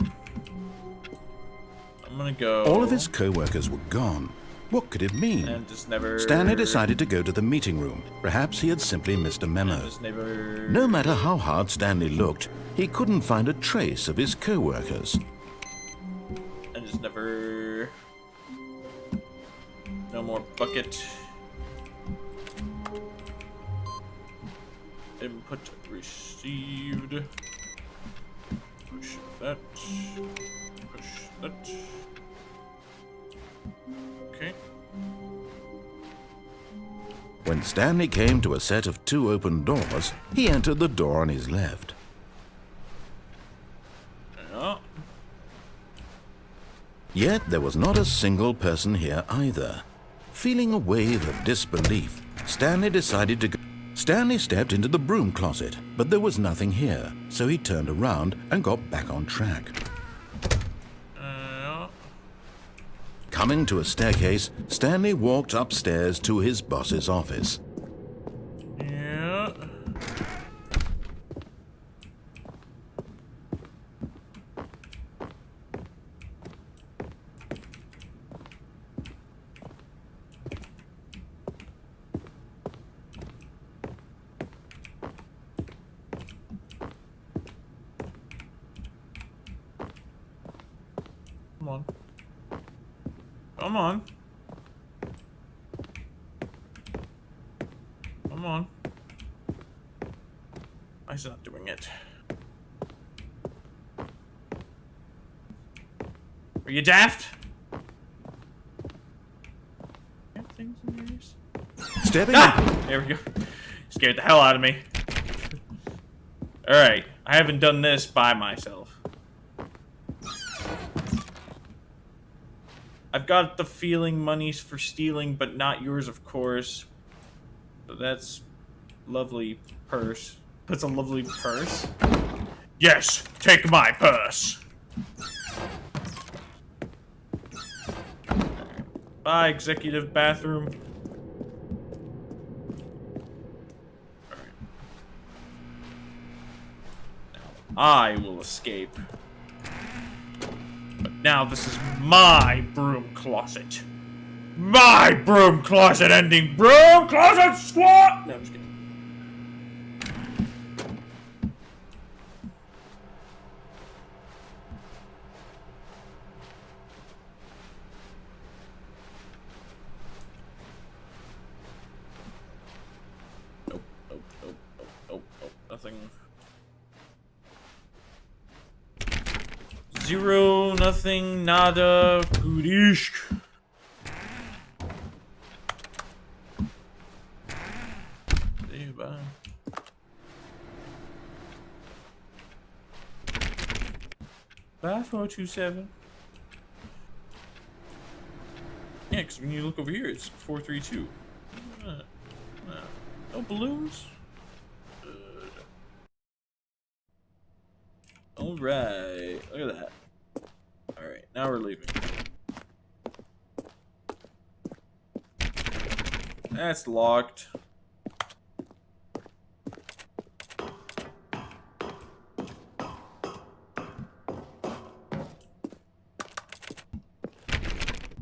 I'm gonna go. All of his co-workers were gone. What could it mean? And just never. Stanley decided to go to the meeting room. Perhaps he had simply missed a memo. Just never. No matter how hard Stanley looked, he couldn't find a trace of his co-workers. And just never. No more bucket. Input received. Push that. Push that. Okay. When Stanley came to a set of 2 open doors, he entered the door on his left. Yeah. Yet there was not a single person here either. Feeling a wave of disbelief, Stanley decided to go. Stanley stepped into the broom closet, but there was nothing here, so he turned around and got back on track. Coming to a staircase, Stanley walked upstairs to his boss's office. Yeah. Come on. Come on. Come on. Why is it not doing it? Are you daft? Have things in your ears? Stepping There we go. Scared the hell out of me. Alright, I haven't done this by myself. I've got the feeling money's for stealing, but not yours, of course. So that's lovely purse. That's a lovely purse. Yes, take my purse. Bye, executive bathroom. I will escape. But now this is my broom closet. My broom closet ending broom closet squat! No, I'm just kidding. Nope, nope, nope, nope, nope, nope, nothing. 0, nothing, nada, goodish. Bye, 427. Yeah, because when you look over here, it's 432. No balloons? Alright, look at that. Alright, now we're leaving. That's locked.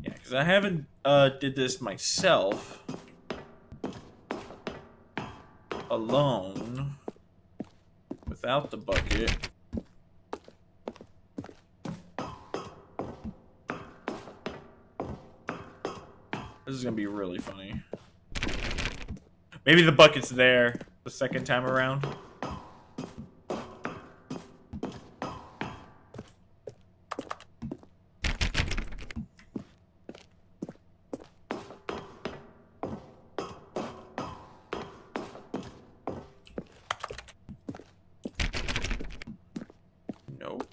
Yeah, because I haven't did this myself alone without the bucket. This is gonna be really funny. Maybe the bucket's there the second time around. Nope.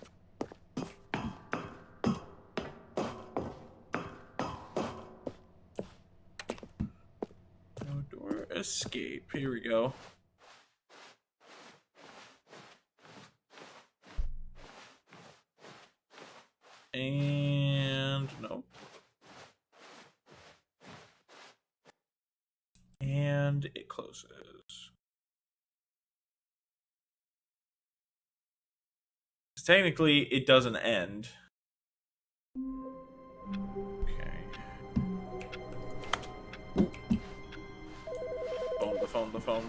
No door escape. Here we go. And nope. And it closes. Technically, it doesn't end. Okay. The phone.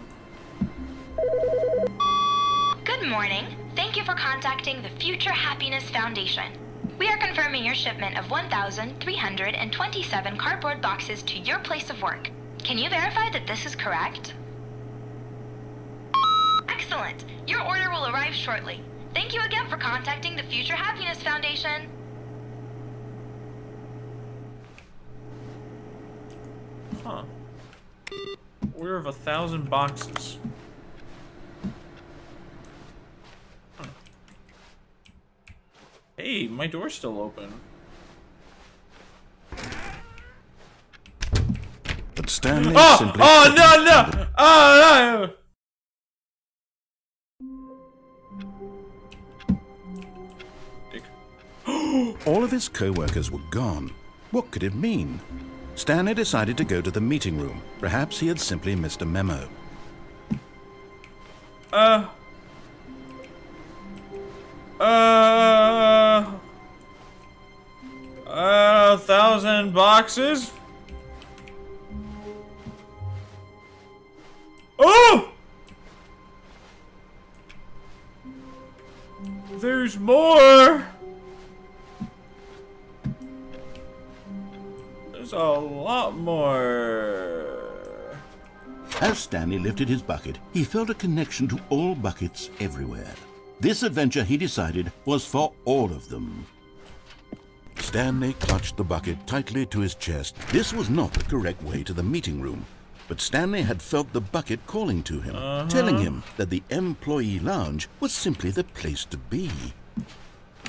Good morning. Thank you for contacting the Future Happiness Foundation. We are confirming your shipment of 1,327 cardboard boxes to your place of work. Can you verify that this is correct? Excellent. Your order will arrive shortly. Thank you again for contacting the Future Happiness Foundation. Huh. Order of 1,000 boxes. Huh. Hey, my door's still open. But Stanley simply... Oh, no! Oh, no! All of his co-workers were gone. What could it mean? Stanley decided to go to the meeting room. Perhaps he had simply missed a memo. 1,000 boxes? Oh! There's more! There's a lot more. As Stanley lifted his bucket, he felt a connection to all buckets everywhere. This adventure, he decided, was for all of them. Stanley clutched the bucket tightly to his chest. This was not the correct way to the meeting room, but Stanley had felt the bucket calling to him, telling him that the employee lounge was simply the place to be.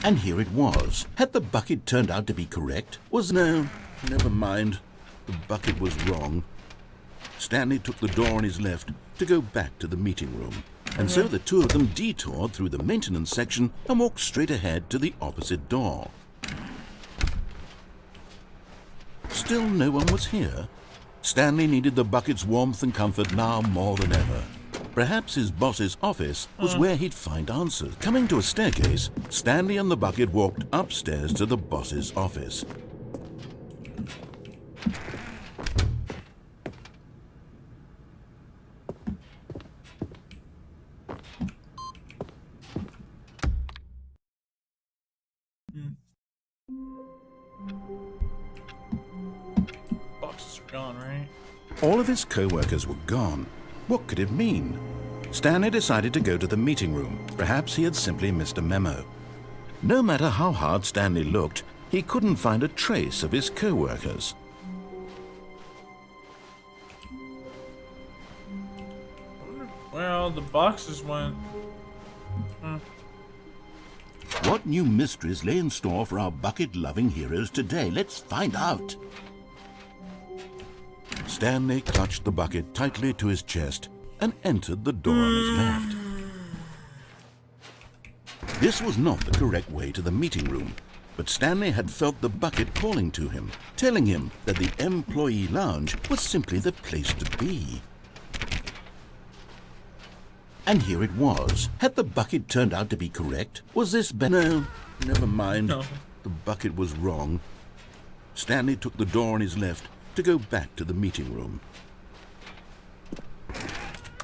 And here it was. Had the bucket turned out to be correct? No, never mind. The bucket was wrong. Stanley took the door on his left to go back to the meeting room. And so the two of them detoured through the maintenance section and walked straight ahead to the opposite door. Still no one was here. Stanley needed the bucket's warmth and comfort now more than ever. Perhaps his boss's office was where he'd find answers. Coming to a staircase, Stanley and the bucket walked upstairs to the boss's office. Boxes are gone, right? All of his co-workers were gone. What could it mean? Stanley decided to go to the meeting room. Perhaps he had simply missed a memo. No matter how hard Stanley looked, he couldn't find a trace of his co-workers. Well, the boxes went... What new mysteries lay in store for our bucket-loving heroes today? Let's find out. Stanley clutched the bucket tightly to his chest and entered the door on his left. This was not the correct way to the meeting room, but Stanley had felt the bucket calling to him, telling him that the employee lounge was simply the place to be. And here it was. Had the bucket turned out to be correct? Was this No, never mind. No. The bucket was wrong. Stanley took the door on his left to go back to the meeting room.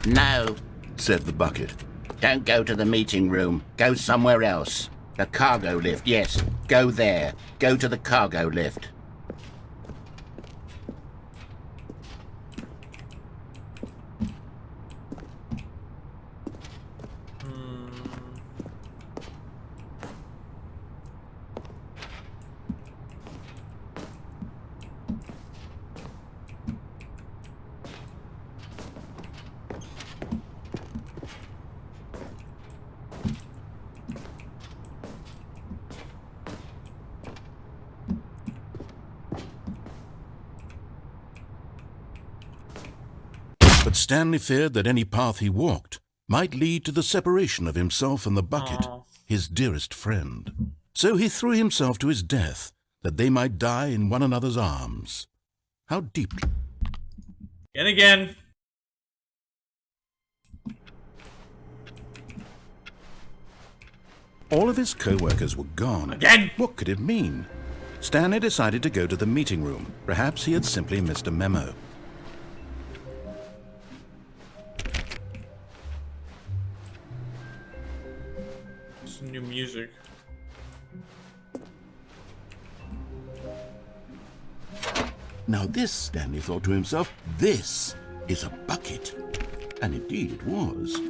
No, Said the bucket. don't go to the meeting room. Go somewhere else. The cargo lift, yes. Go there. Go to the cargo lift. But Stanley feared that any path he walked might lead to the separation of himself and the bucket, Aw. his dearest friend. So he threw himself to his death, that they might die in one another's arms. How deeply... And again. All of his co-workers were gone. Again! What could it mean? Stanley decided to go to the meeting room. Perhaps he had simply missed a memo. Some new music. Now this, Stanley thought to himself, this is a bucket. And indeed it was.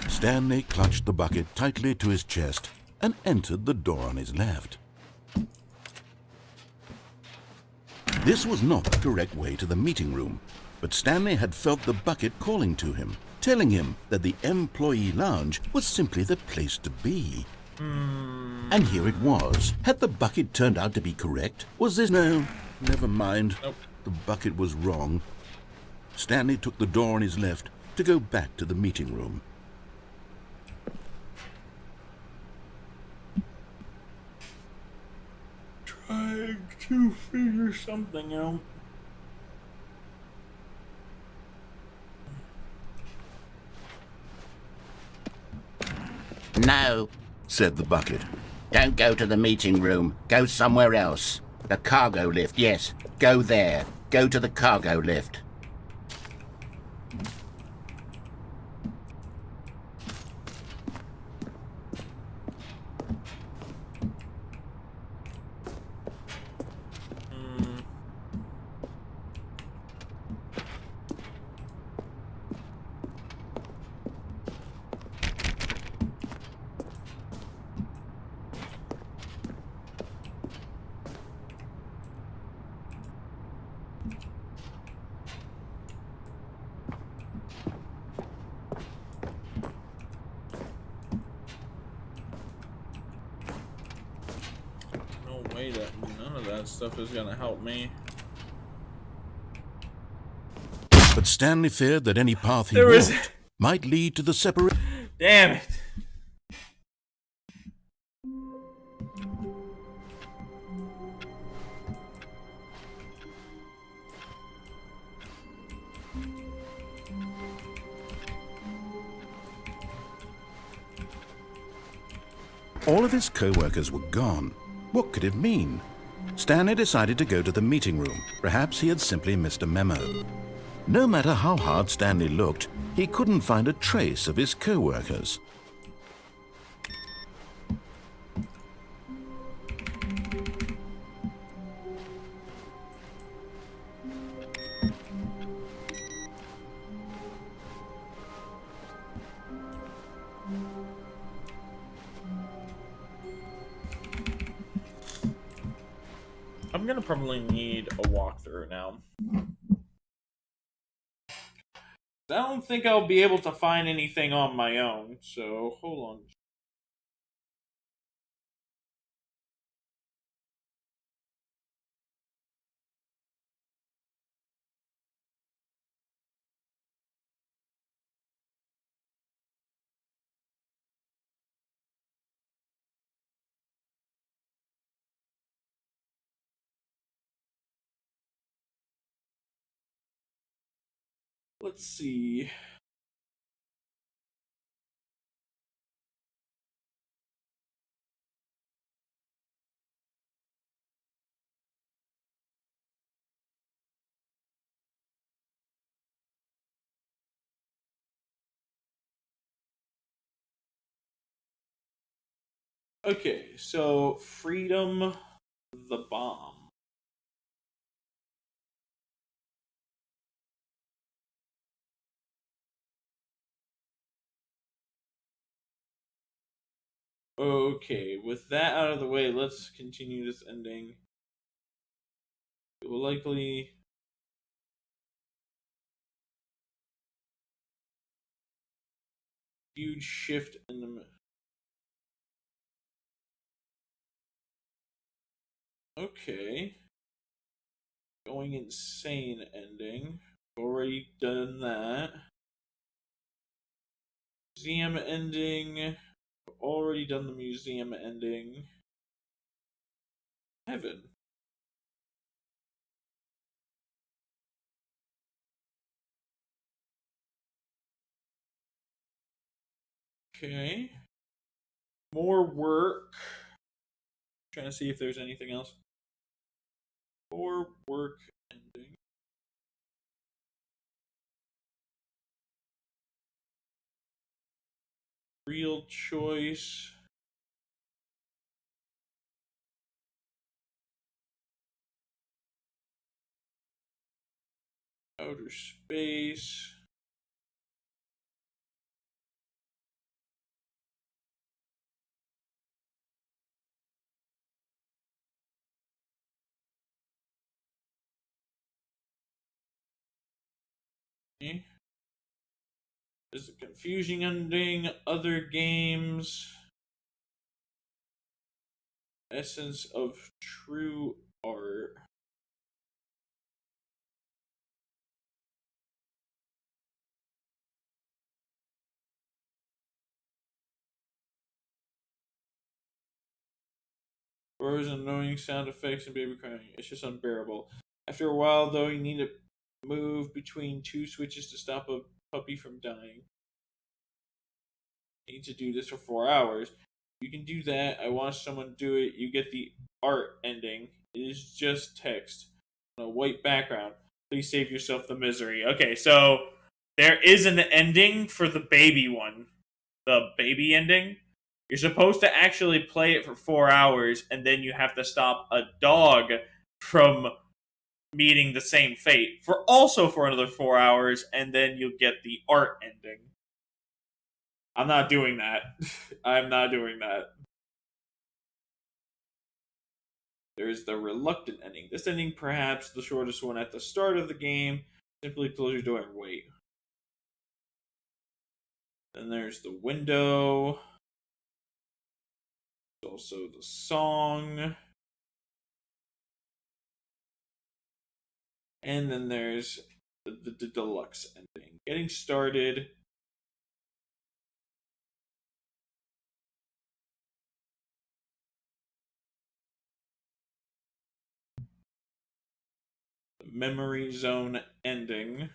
Stanley clutched the bucket tightly to his chest and entered the door on his left. This was not the correct way to the meeting room, but Stanley had felt the bucket calling to him, telling him that the employee lounge was simply the place to be. And here it was. Had the bucket turned out to be correct? Was this... No, never mind. Nope. The bucket was wrong. Stanley took the door on his left to go back to the meeting room. Trying to figure something out. No, Said the bucket. don't go to the meeting room. Go somewhere else. The cargo lift, yes. Go there. Go to the cargo lift. that stuff is gonna help me. But Stanley feared that any path he There was- walked might lead to the separation. Damn it! All of his co-workers were gone. What could it mean? Stanley decided to go to the meeting room. Perhaps he had simply missed a memo. No matter how hard Stanley looked, he couldn't find a trace of his co-workers. I'm gonna probably need a walkthrough now. I don't think I'll be able to find anything on my own, so hold on. Let's see. Okay, so Freedom the Bomb. Okay, with that out of the way, let's continue this ending. It will likely... Huge shift in the... Okay. Going insane ending. Already done that. Museum ending. Already done the museum ending. Heaven. Okay. More work. Trying to see if there's anything else. More work ending. Real choice. Outer space. Okay. There's a confusing ending. Other games. Essence of true art. Birds, annoying sound effects, and baby crying. It's just unbearable. After a while, though, you need to move between two switches to stop a puppy from dying. You need to do this for 4 hours. You can do that. I watched someone do it. You get the art ending. It is just text on a white background. Please save yourself the misery. Okay, so there is an ending for the baby one. The baby ending. You're supposed to actually play it for 4 hours, and then you have to stop a dog from meeting the same fate for another 4 hours, and then you'll get the art ending. I'm not doing that. I'm not doing that. There's the reluctant ending. This ending, perhaps the shortest one at the start of the game. Simply close your door and wait. Then there's the window. There's also the song. And then there's the deluxe ending. Getting started. The memory zone ending.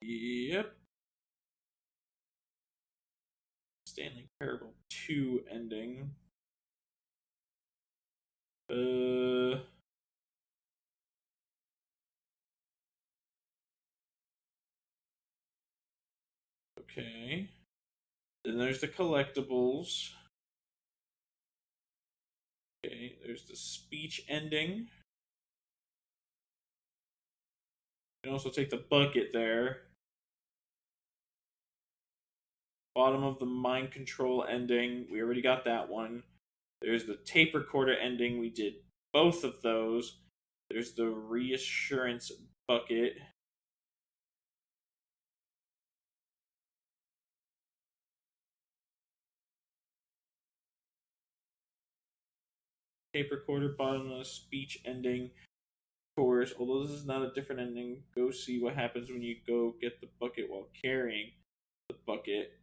Yep. Stanley Parable 2 ending. Okay. Then there's the collectibles. Okay, there's the speech ending. You can also take the bucket there. Bottom of the mind control ending. We already got that one. There's the tape recorder ending. We did both of those. There's the reassurance bucket. Tape recorder, bottom of the speech ending. Of course, although this is not a different ending, go see what happens when you go get the bucket while carrying the bucket.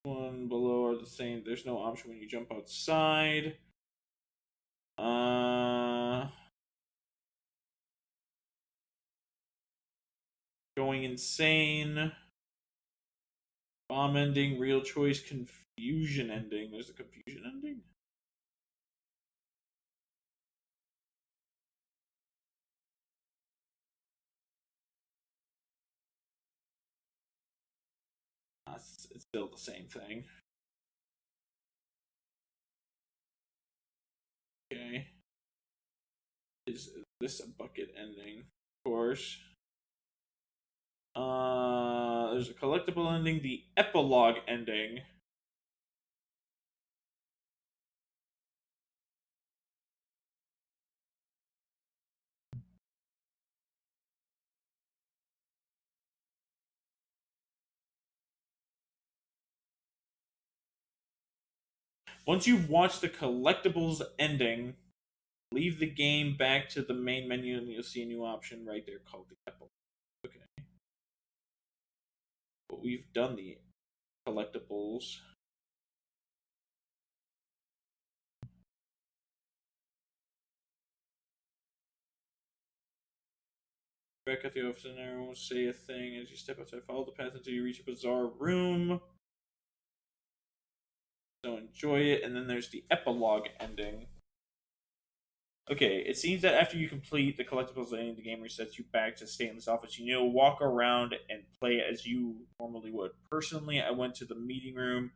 One below are the same. There's no option when you jump outside. Going insane. Bomb ending, real choice, confusion ending. There's a confusion ending? It's still the same thing. Okay. Is this a bucket ending? Of course. There's a collectible ending, the epilogue ending. Once you've watched the collectibles ending, leave the game back to the main menu and you'll see a new option right there called the epilogue. Okay. But we've done the collectibles. Back at the office, and everyone will say a thing as you step outside. Follow the path until you reach a bizarre room. So enjoy it. And then there's the epilogue ending. Okay, it seems that after you complete the collectibles ending, the game resets you back to Stanley's office. You need to walk around and play as you normally would. Personally, I went to the meeting room,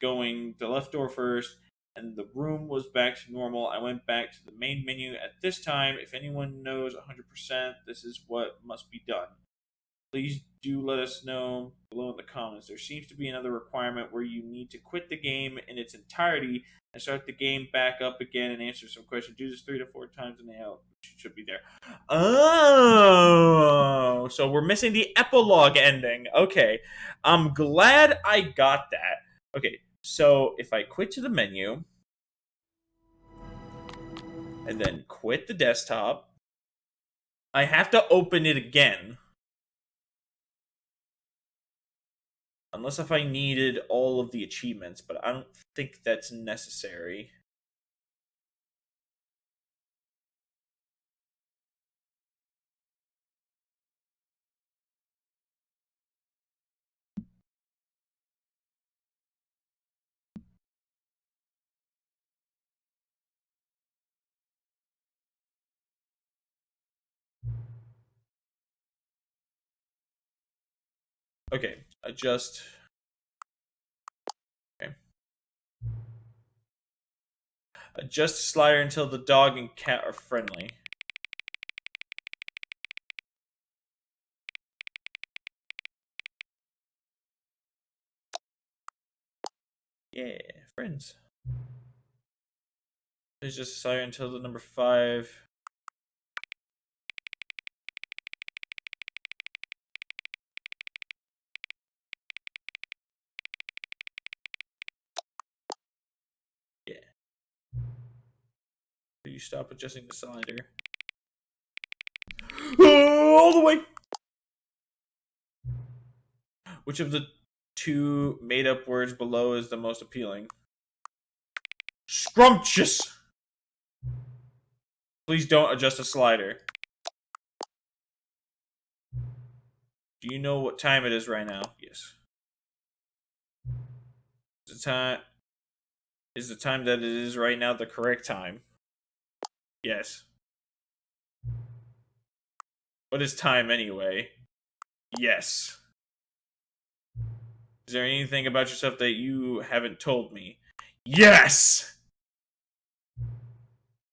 going the left door first, and the room was back to normal. I went back to the main menu at this time. If anyone knows 100%, this is what must be done. Please do let us know below in the comments. There seems to be another requirement where you need to quit the game in its entirety and start the game back up again and answer some questions. Do this 3 to 4 times and it should be there. Oh, so we're missing the epilogue ending. Okay, I'm glad I got that. Okay, so if I quit to the menu and then quit the desktop, I have to open it again. Unless if I needed all of the achievements, but I don't think that's necessary. Okay, adjust. Okay. Adjust slider until the dog and cat are friendly. Yeah, friends. Adjust slider until the number 5. you stop adjusting the slider? All the way! Which of the two made-up words below is the most appealing? Scrumptious! Please don't adjust the slider. Do you know what time it is right now? Yes. Is the time that it is right now the correct time? Yes. What is time anyway? Yes. Is there anything about yourself that you haven't told me? Yes!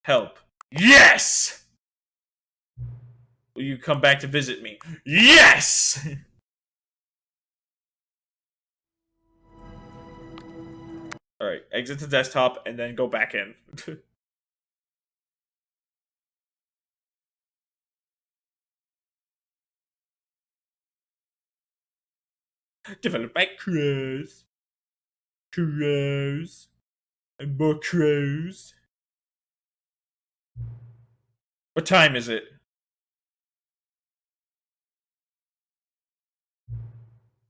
Help. Yes! Will you come back to visit me? Yes! Alright, exit the desktop and then go back in. Developed by crows. Crows. And more crows. What time is it?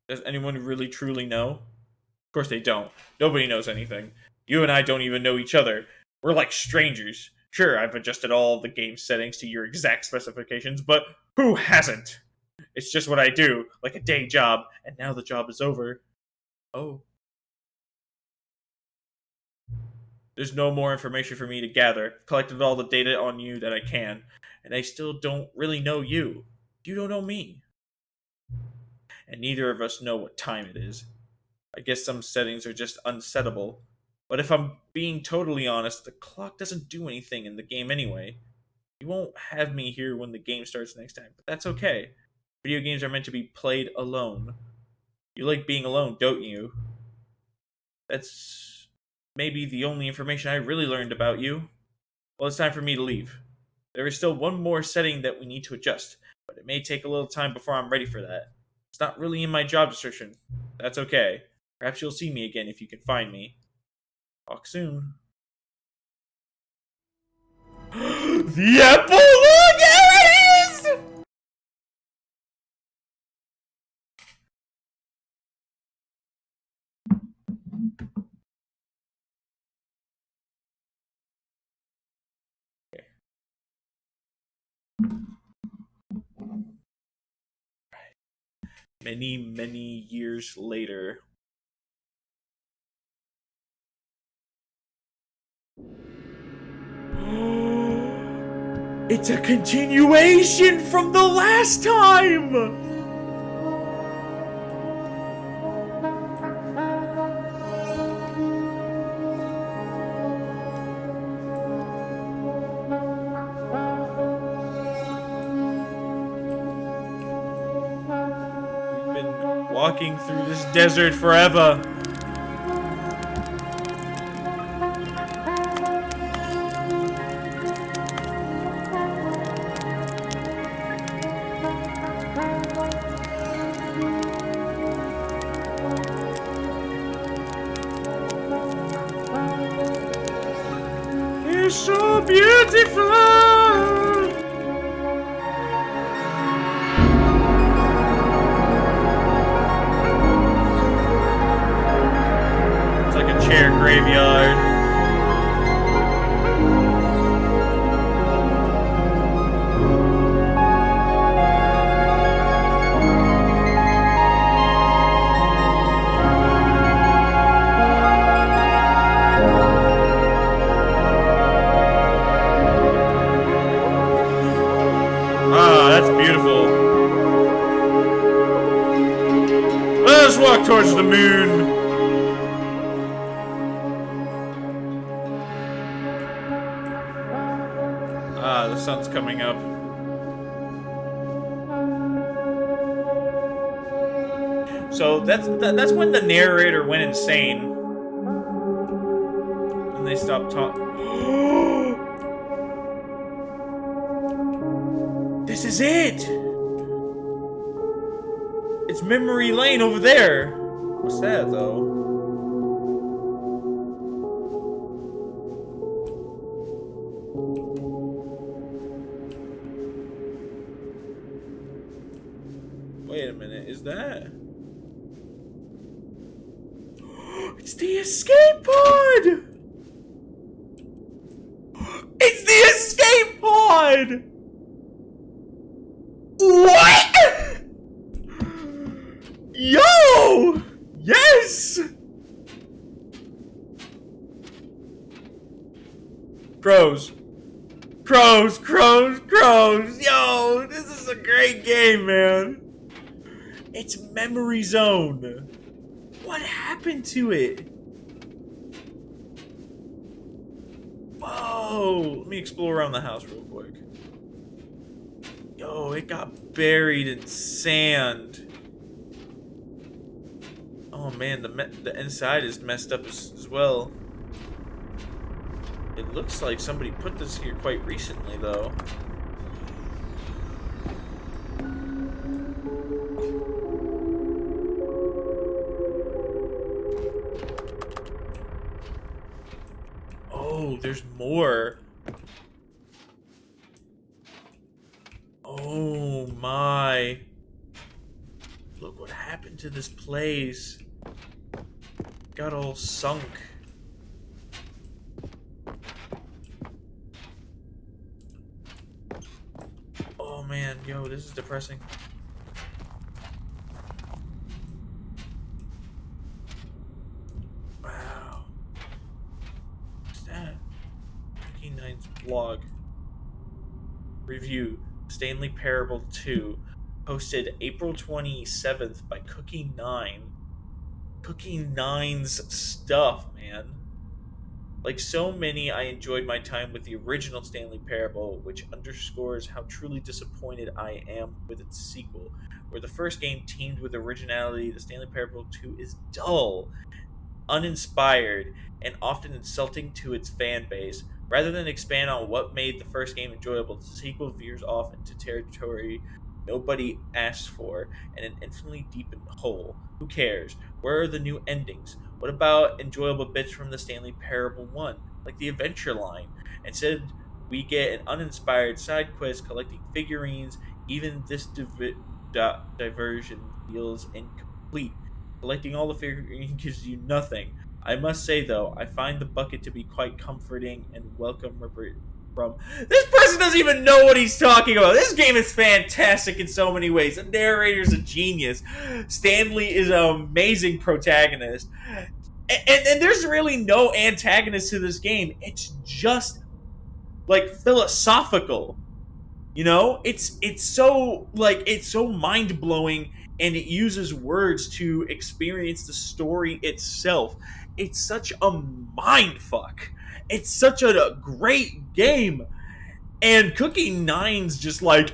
Does anyone really truly know? Of course they don't. Nobody knows anything. You and I don't even know each other. We're like strangers. Sure, I've adjusted all the game settings to your exact specifications, but who hasn't? It's just what I do, like a day job, and now the job is over. Oh. There's no more information for me to gather. I've collected all the data on you that I can, and I still don't really know you. You don't know me. And neither of us know what time it is. I guess some settings are just unsettable. But if I'm being totally honest, the clock doesn't do anything in the game anyway. You won't have me here when the game starts next time, but that's okay. Video games are meant to be played alone. You like being alone, don't you? That's maybe the only information I really learned about you. Well, it's time for me to leave. There is still one more setting that we need to adjust, but it may take a little time before I'm ready for that. It's not really in my job description. That's okay. Perhaps you'll see me again if you can find me. Talk soon. The apple! Look, there it is! Okay. Many, many years later. It's a continuation from the last time! We've been walking through this desert forever. It's so beautiful. It's like a chair graveyard. Ah, that's beautiful. Let us walk towards the moon. Ah, the sun's coming up. So that's when the narrator went insane. And they stopped talking. This is it! It's Memory Lane over there! What's that, though? is that? It's the escape pod! It's the escape pod! What? Yo! Yes! Crows. Crows, crows, crows. Yo, this is a great game, man. It's Memory Zone. What happened to it? Whoa. Let me explore around the house real quick. Yo, it got buried in sand. Oh man, the inside is messed up as well. It looks like somebody put this here quite recently, though. Oh, there's more. Oh my. Look what happened to this place. Got all sunk. Oh man, yo, this is depressing. Wow. What's that? 9's vlog. Review. Stanley Parable 2. Posted April 27th by Cookie9. Cookie9's stuff, man. Like so many, I enjoyed my time with the original Stanley Parable, which underscores how truly disappointed I am with its sequel. Where the first game teamed with originality, the Stanley Parable 2 is dull, uninspired, and often insulting to its fan base. Rather than expand on what made the first game enjoyable, the sequel veers off into territory nobody asked for, and an infinitely deepened hole. Who cares? Where are the new endings? What about enjoyable bits from the Stanley Parable 1, like the adventure line? Instead, we get an uninspired side quest collecting figurines. Even this diversion feels incomplete. Collecting all the figurines gives you nothing. I must say, though, I find the bucket to be quite comforting and welcome from... This person doesn't even know what he's talking about. This game is fantastic in so many ways. The narrator's a genius. Stanley is an amazing protagonist. And there's really no antagonist to this game. It's just, like, philosophical. You know? It's so mind-blowing, and it uses words to experience the story itself. It's such a mindfuck. It's such a great game. And Cookie9's just like,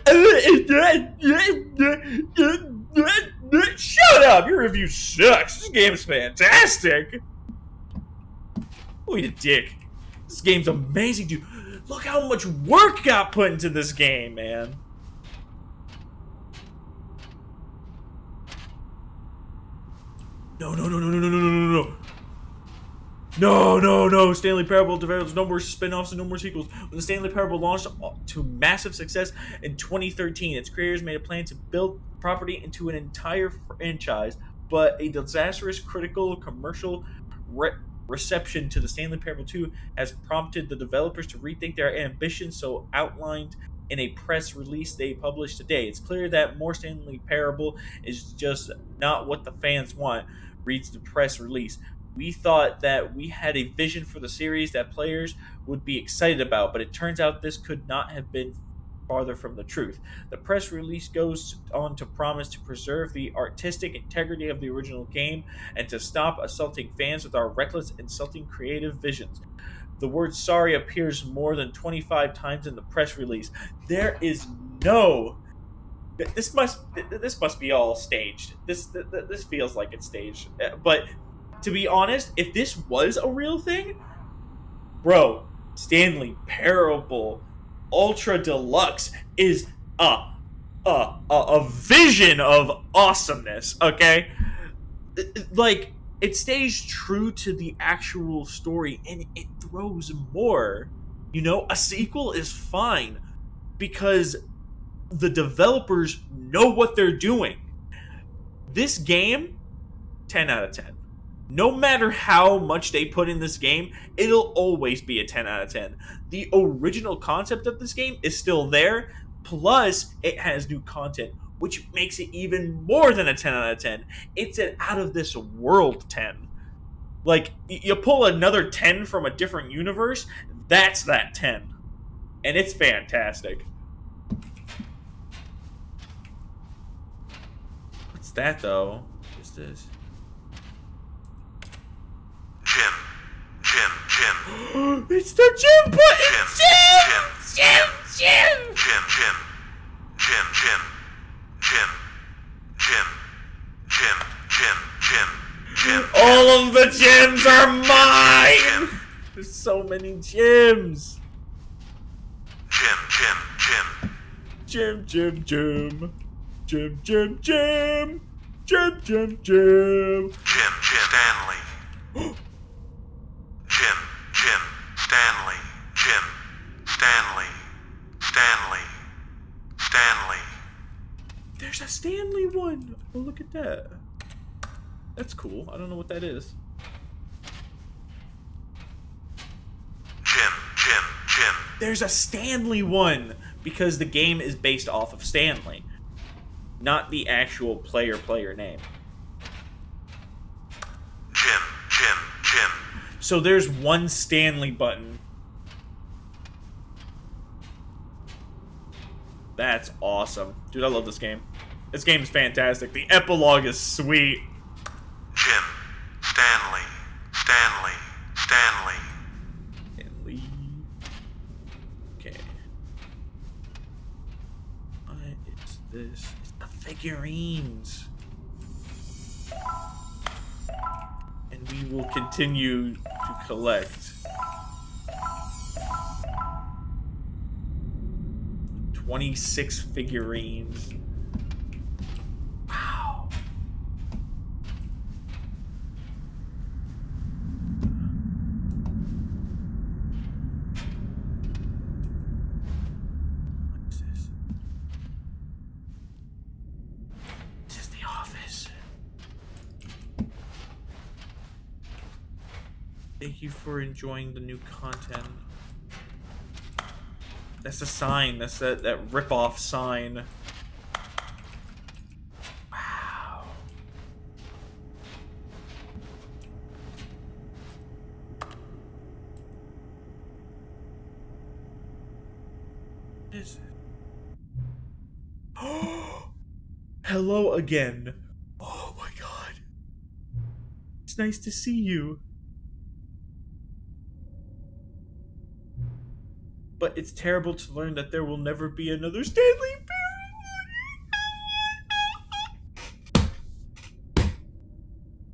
shut up! Your review sucks. This game's fantastic. Oh, eat a dick. This game's amazing, dude. Look how much work got put into this game, man. No. No. Stanley Parable develops no more spin-offs and no more sequels. When the Stanley Parable launched to massive success in 2013, its creators made a plan to build the property into an entire franchise, but a disastrous critical commercial reception to the Stanley Parable 2 has prompted the developers to rethink their ambitions, so outlined in a press release they published today. It's clear that more Stanley Parable is just not what the fans want, reads the press release. We thought that we had a vision for the series that players would be excited about, but it turns out this could not have been farther from the truth. The press release goes on to promise to preserve the artistic integrity of the original game and to stop assaulting fans with our reckless, insulting creative visions. The word sorry appears more than 25 times in the press release. There is no... This must be all staged. This feels like it's staged. But to be honest, if this was a real thing, bro, Stanley Parable Ultra Deluxe is a vision of awesomeness, okay? Like, it stays true to the actual story, and it throws more. You know, a sequel is fine because the developers know what they're doing. This game, 10 out of 10. No matter how much they put in this game, it'll always be a 10 out of 10. The original concept of this game is still there, plus it has new content, which makes it even more than a 10 out of 10. It's an out of this world 10. Like, you pull another 10 from a different universe, that's that 10. And it's fantastic. What's that, though? What's this? Jim. It's the Jim button! Jim. All of the gems are mine! There's so many gems! Jim. Jim. Stanley. Stanley. There's a Stanley one! Oh, look at that. That's cool. I don't know what that is. Jim. There's a Stanley one! Because the game is based off of Stanley. Not the actual player name. Jim. So there's one Stanley button. That's awesome. Dude, I love this game. This game is fantastic. The epilogue is sweet. Jim. Stanley. And leave. Okay. What is this? It's the figurines. And we will continue to collect. 26 figurines. Wow. What is this? This is the office. Thank you for enjoying the new content. That's a sign. That's that rip-off sign. Wow. What is it? Hello again. Oh my god. It's nice to see you. But it's terrible to learn that there will never be another Stanley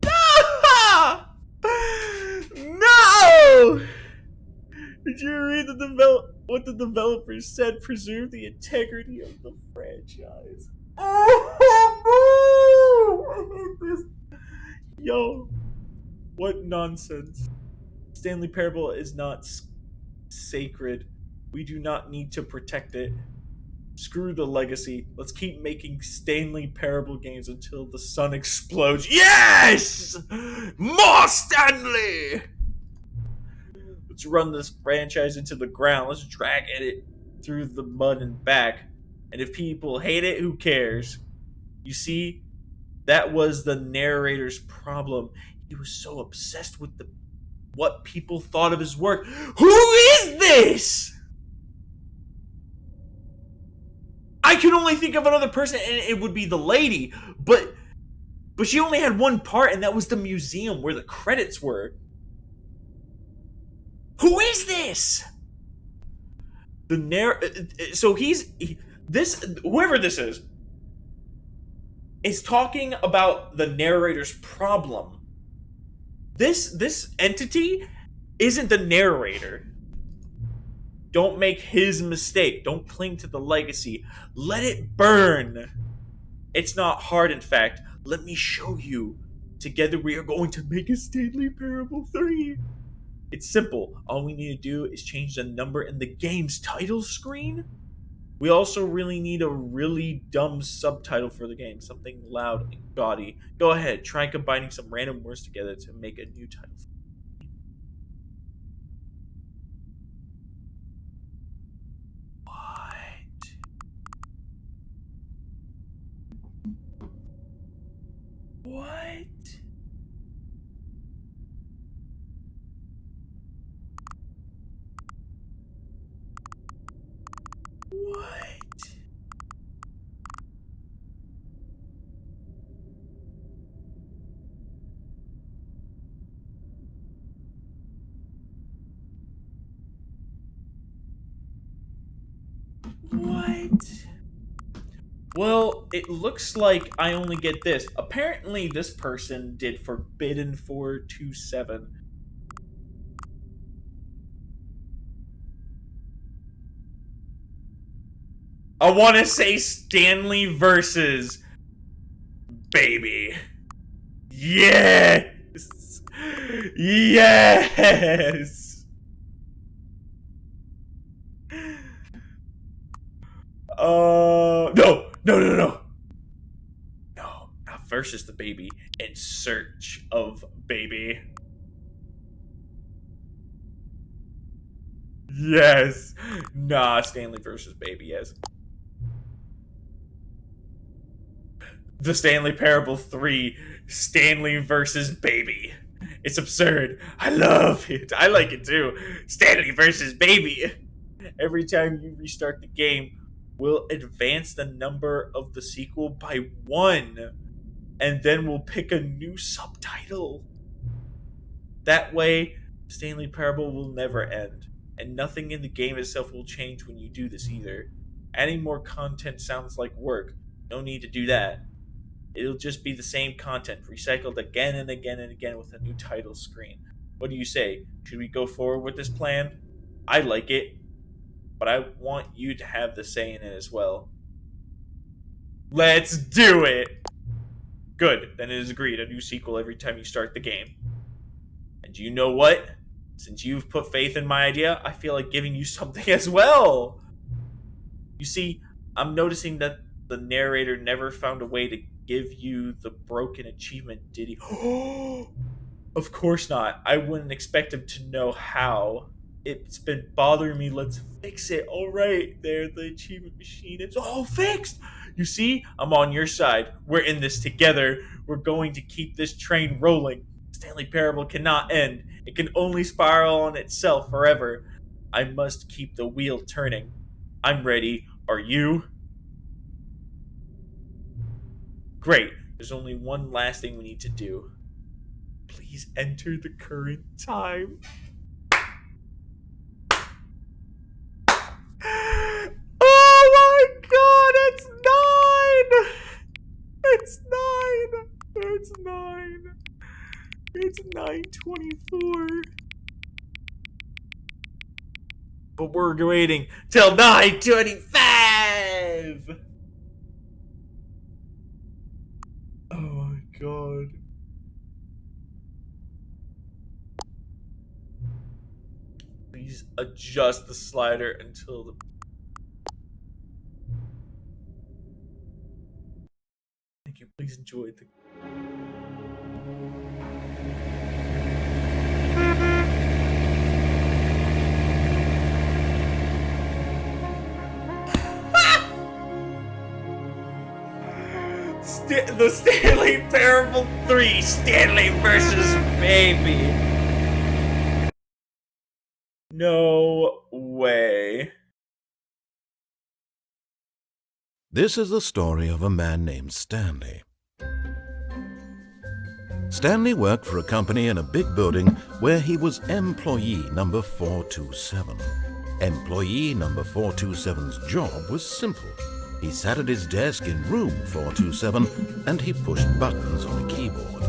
Parable. No! Did you read what the developers said? Preserve the integrity of the franchise. Oh no! I hate this. Yo, what nonsense! Stanley Parable is not sacred. We do not need to protect it. Screw the legacy. Let's keep making Stanley Parable games until the sun explodes. Yes! More Stanley! Let's run this franchise into the ground. Let's drag it through the mud and back. And if people hate it, who cares? You see, that was the narrator's problem. He was so obsessed with what people thought of his work. Who is this? I can only think of another person, and it would be the lady, but she only had one part, and that was the museum where the credits were. Who is this? So whoever this is talking about the narrator's problem. This entity isn't the narrator. Don't make his mistake. Don't cling to the legacy. Let it burn. It's not hard, in fact. Let me show you. Together we are going to make a Stanley Parable 3. It's simple. All we need to do is change the number in the game's title screen We also really need a really dumb subtitle for the game, something loud and gaudy. Go ahead, try combining some random words together to make a new title. What? What? What? What? Well, it looks like I only get this. Apparently, this person did Forbidden 427. I want to say Stanley versus Baby. Yes! Yes! No! No, no, no! No, not versus the baby. In search of Baby. Yes! Nah, Stanley versus Baby, yes. The Stanley Parable 3, Stanley versus Baby. It's absurd. I love it. I like it too. Stanley versus Baby. Every time you restart the game, we'll advance the number of the sequel by 1. And then we'll pick a new subtitle. That way, Stanley Parable will never end. And nothing in the game itself will change when you do this either. Adding more content sounds like work. No need to do that. It'll just be the same content, recycled again and again and again with a new title screen. What do you say? Should we go forward with this plan? I like it, but I want you to have the say in it as well. Let's do it! Good, then it is agreed. A new sequel every time you start the game. And you know what? Since you've put faith in my idea, I feel like giving you something as well. You see, I'm noticing that the narrator never found a way to give you the broken achievement, did he? Of course not. I wouldn't expect him to know how. It's been bothering me. Let's fix it. All right, there, the achievement machine. It's all fixed. You see, I'm on your side. We're in this together. We're going to keep this train rolling. Stanley Parable cannot end. It can only spiral on itself forever. I must keep the wheel turning. I'm ready. Are you? Great. There's only one last thing we need to do. Please enter the current time. Oh my god, it's 9! It's 9! It's 9. It's 9:24. But we're waiting till 9:25! Oh my god. Please adjust the slider until the... Thank you. Please enjoy the... The Stanley Parable 3, Stanley versus Baby. No way. This is the story of a man named Stanley. Stanley worked for a company in a big building where he was employee number 427. Employee number 427's job was simple. He sat at his desk in room 427 and he pushed buttons on a keyboard.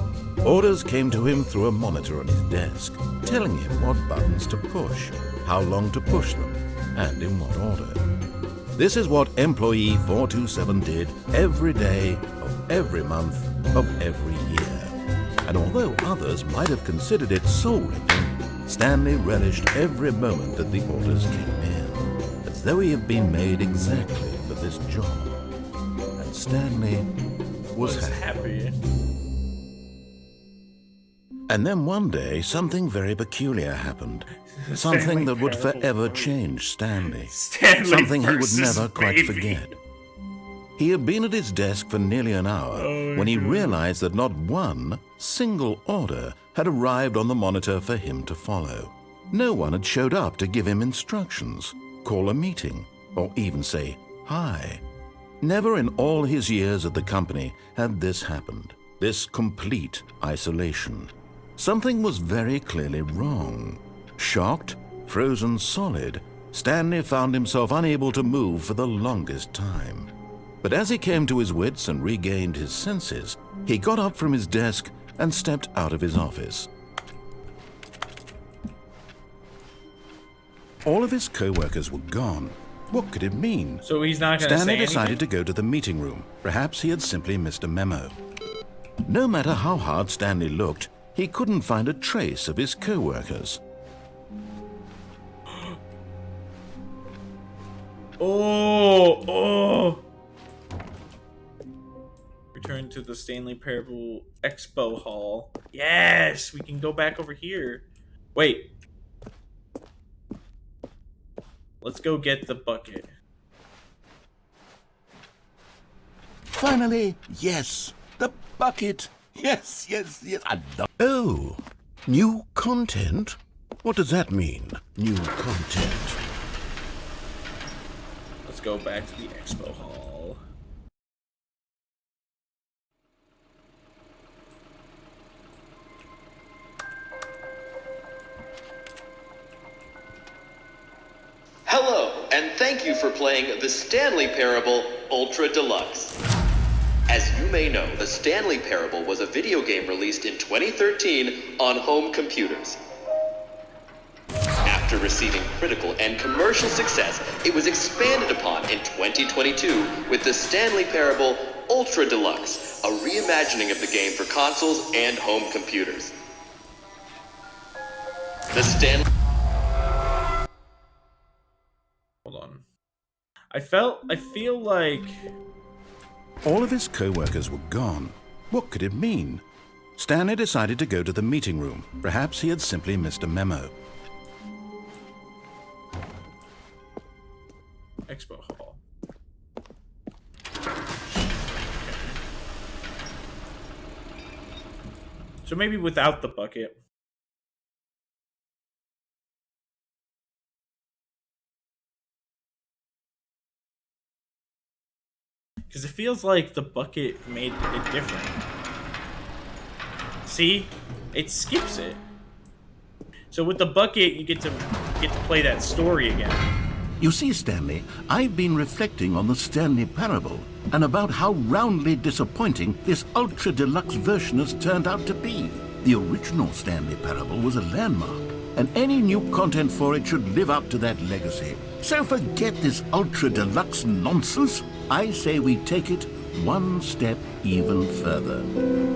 Orders came to him through a monitor on his desk, telling him what buttons to push, how long to push them, and in what order. This is what employee 427 did every day of every month of every year. And although others might have considered it soul-wrenching, Stanley relished every moment that the orders came in, as though he had been made exactly for this job. And Stanley was happy. And then one day, something very peculiar happened. Something that would forever change Stanley. Something he would never quite forget. He had been at his desk for nearly an hour when he realized that not one single order had arrived on the monitor for him to follow. No one had showed up to give him instructions, call a meeting, or even say hi. Never in all his years at the company had this happened, this complete isolation. Something was very clearly wrong. Shocked, frozen solid, Stanley found himself unable to move for the longest time. But as he came to his wits and regained his senses, he got up from his desk and stepped out of his office. All of his co-workers were gone. What could it mean? So he's not going to say Stanley anything? decided to go to the meeting room. Perhaps he had simply missed a memo. No matter how hard Stanley looked, he couldn't find a trace of his co-workers. Oh! Return to the Stanley Parable Expo Hall. Yes! We can go back over here. Wait. Let's go get the bucket. Finally, yes, the bucket. Yes, yes, yes. I love. Oh, new content? What does that mean, new content? Let's go back to the Expo Hall. Hello, and thank you for playing the Stanley Parable Ultra Deluxe. As you may know, the Stanley Parable was a video game released in 2013 on home computers. After receiving critical and commercial success, it was expanded upon in 2022 with the Stanley Parable Ultra Deluxe, a reimagining of the game for consoles and home computers. The Stanley... Hold on. I feel like... All of his co-workers were gone. What could it mean? Stanley decided to go to the meeting room. Perhaps he had simply missed a memo. Expo Hall. So maybe without the bucket. Because it feels like the bucket made it different. See? It skips it. So with the bucket, you get to play that story again. You see, Stanley, I've been reflecting on the Stanley Parable and about how roundly disappointing this ultra deluxe version has turned out to be. The original Stanley Parable was a landmark, and any new content for it should live up to that legacy. So forget this ultra deluxe nonsense. I say we take it one step even further.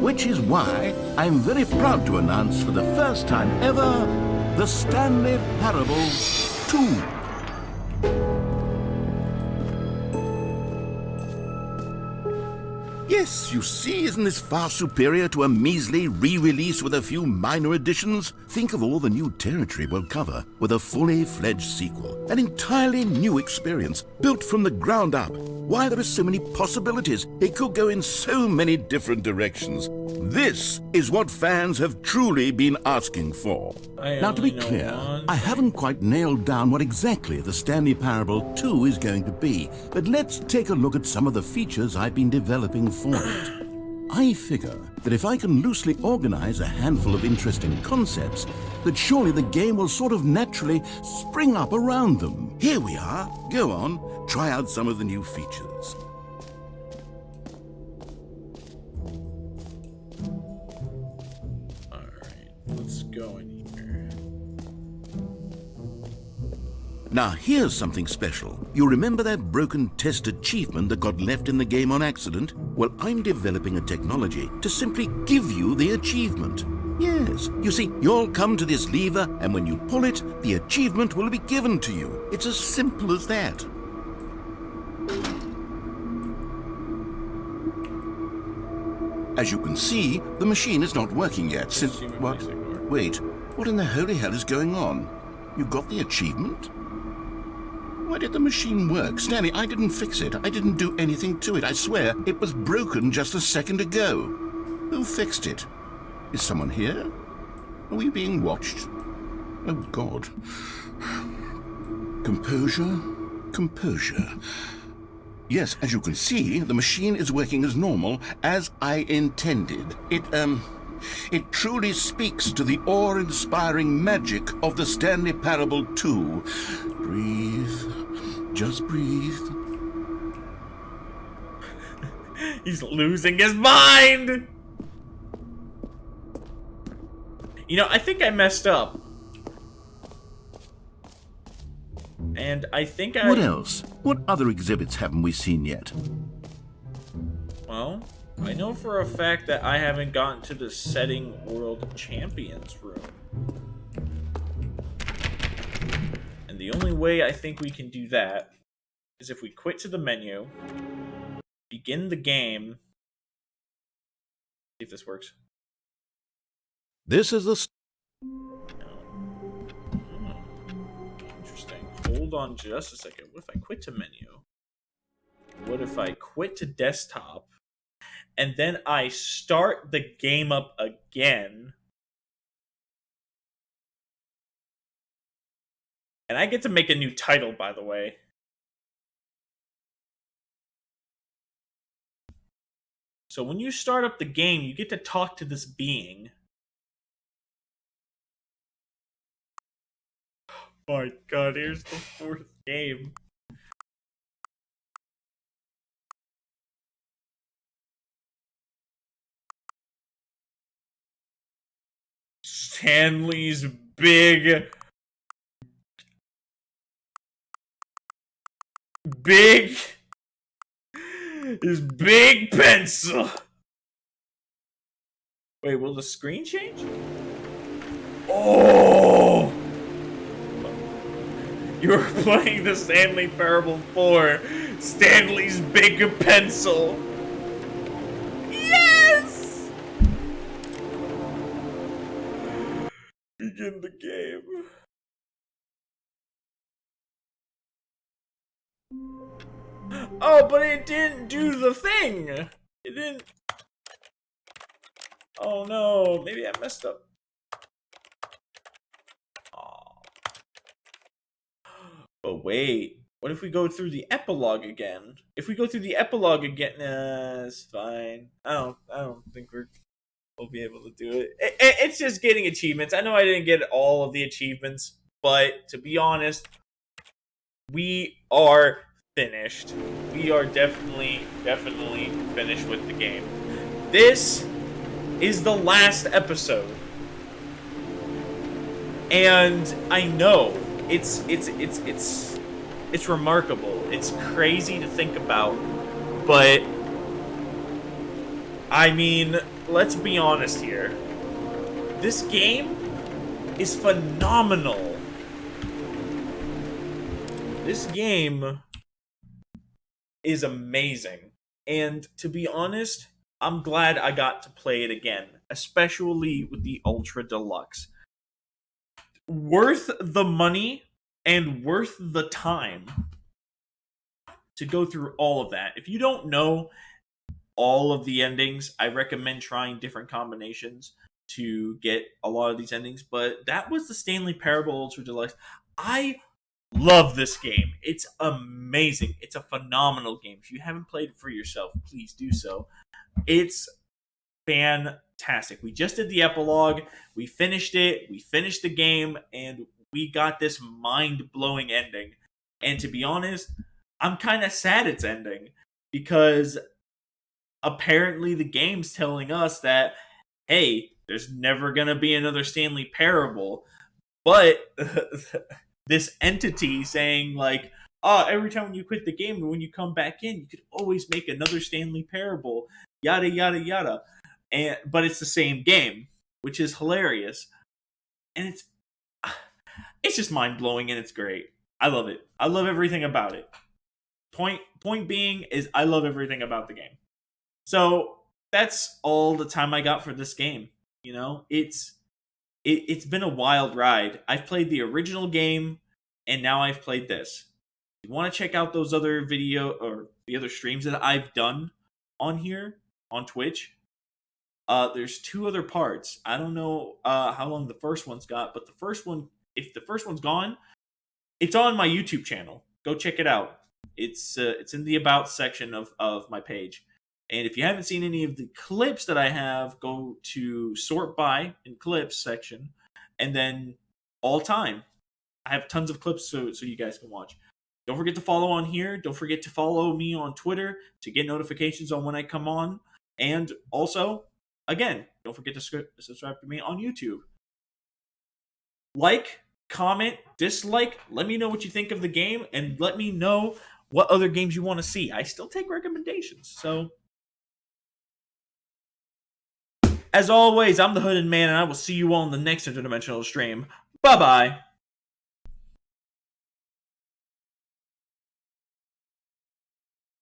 Which is why I'm very proud to announce for the first time ever, the Stanley Parable 2. Yes, you see, isn't this far superior to a measly re-release with a few minor additions? Think of all the new territory we'll cover with a fully fledged sequel. An entirely new experience, built from the ground up. Why, there are so many possibilities. It could go in so many different directions. This is what fans have truly been asking for. Now, to be clear, I haven't quite nailed down what exactly the Stanley Parable 2 is going to be, but let's take a look at some of the features I've been developing for it. I figure that if I can loosely organize a handful of interesting concepts, that surely the game will sort of naturally spring up around them. Here we are. Go on, try out some of the new features. Let's go in here. Now, here's something special. You remember that broken test achievement that got left in the game on accident? Well, I'm developing a technology to simply give you the achievement. Yes, you see, you'll come to this lever, and when you pull it, the achievement will be given to you. It's as simple as that. As you can see, the machine is not working yet since... What? Wait, what in the holy hell is going on? You got the achievement? Why did the machine work? Stanley, I didn't fix it. I didn't do anything to it. I swear, it was broken just a second ago. Who fixed it? Is someone here? Are we being watched? Oh, God. Composure, composure. Yes, as you can see, the machine is working as normal, as I intended. It truly speaks to the awe-inspiring magic of the Stanley Parable 2. Breathe. Just breathe. He's losing his mind! You know, I think I messed up. And I think I... What else? What other exhibits haven't we seen yet? Well, I know for a fact that I haven't gotten to the Setting World Champions room. And the only way I think we can do that is if we quit to the menu, begin the game. See if this works. This is the... Interesting. Hold on just a second. What if I quit to menu? What if I quit to desktop? And then I start the game up again. And I get to make a new title, by the way. So when you start up the game, you get to talk to this being. Oh my god, here's the fourth game. Stanley's his big pencil. Wait, will the screen change? Oh! You're playing the Stanley Parable 4, Stanley's big pencil. Yes! Begin the game. Oh, but it didn't do the thing. It didn't. Oh no, maybe I messed up. Oh. But wait, what if we go through the epilogue again? If we go through the epilogue again, it's fine. I don't think we'll be able to do it. It's just getting achievements. I know I didn't get all of the achievements, but to be honest, we are finished. We are definitely finished with the game. This is the last episode. And I know it's remarkable. It's crazy to think about, but I mean, let's be honest here. This game is phenomenal. This game is amazing. And to be honest, I'm glad I got to play it again, especially with the Ultra Deluxe. Worth the money and worth the time to go through all of that. If you don't know all of the endings, I recommend trying different combinations to get a lot of these endings. But that was the Stanley Parable Ultra Deluxe. I love this game. It's amazing. It's a phenomenal game. If you haven't played it for yourself, please do so. It's fantastic. We just did the epilogue. We finished it. We finished the game, and we got this mind-blowing ending. And to be honest, I'm kind of sad it's ending, because apparently the game's telling us that, hey, there's never going to be another Stanley Parable. But this entity saying, like, oh, every time when you quit the game and when you come back in, you could always make another Stanley Parable, yada, yada, yada. But it's the same game. which is hilarious, and it's just mind blowing and it's great. I love it. I love everything about it. Point being is I love everything about the game. So that's all the time I got for this game. You know, it's been a wild ride. I've played the original game, and now I've played this. If you want to check out those other video or the other streams that I've done on here on Twitch, there's 2 other parts. I don't know how long the first one's got, but the first one, if the first one's gone, it's on my YouTube channel. Go check it out. It's in the About section of my page. And if you haven't seen any of the clips that I have, go to Sort By in Clips section, and then All Time. I have tons of clips so you guys can watch. Don't forget to follow on here. Don't forget to follow me on Twitter to get notifications on when I come on. And also, again, don't forget to subscribe to me on YouTube. Like, comment, dislike. Let me know what you think of the game, and let me know what other games you want to see. I still take recommendations. So, as always, I'm the Hooded Man, and I will see you all in the next interdimensional stream. Bye-bye.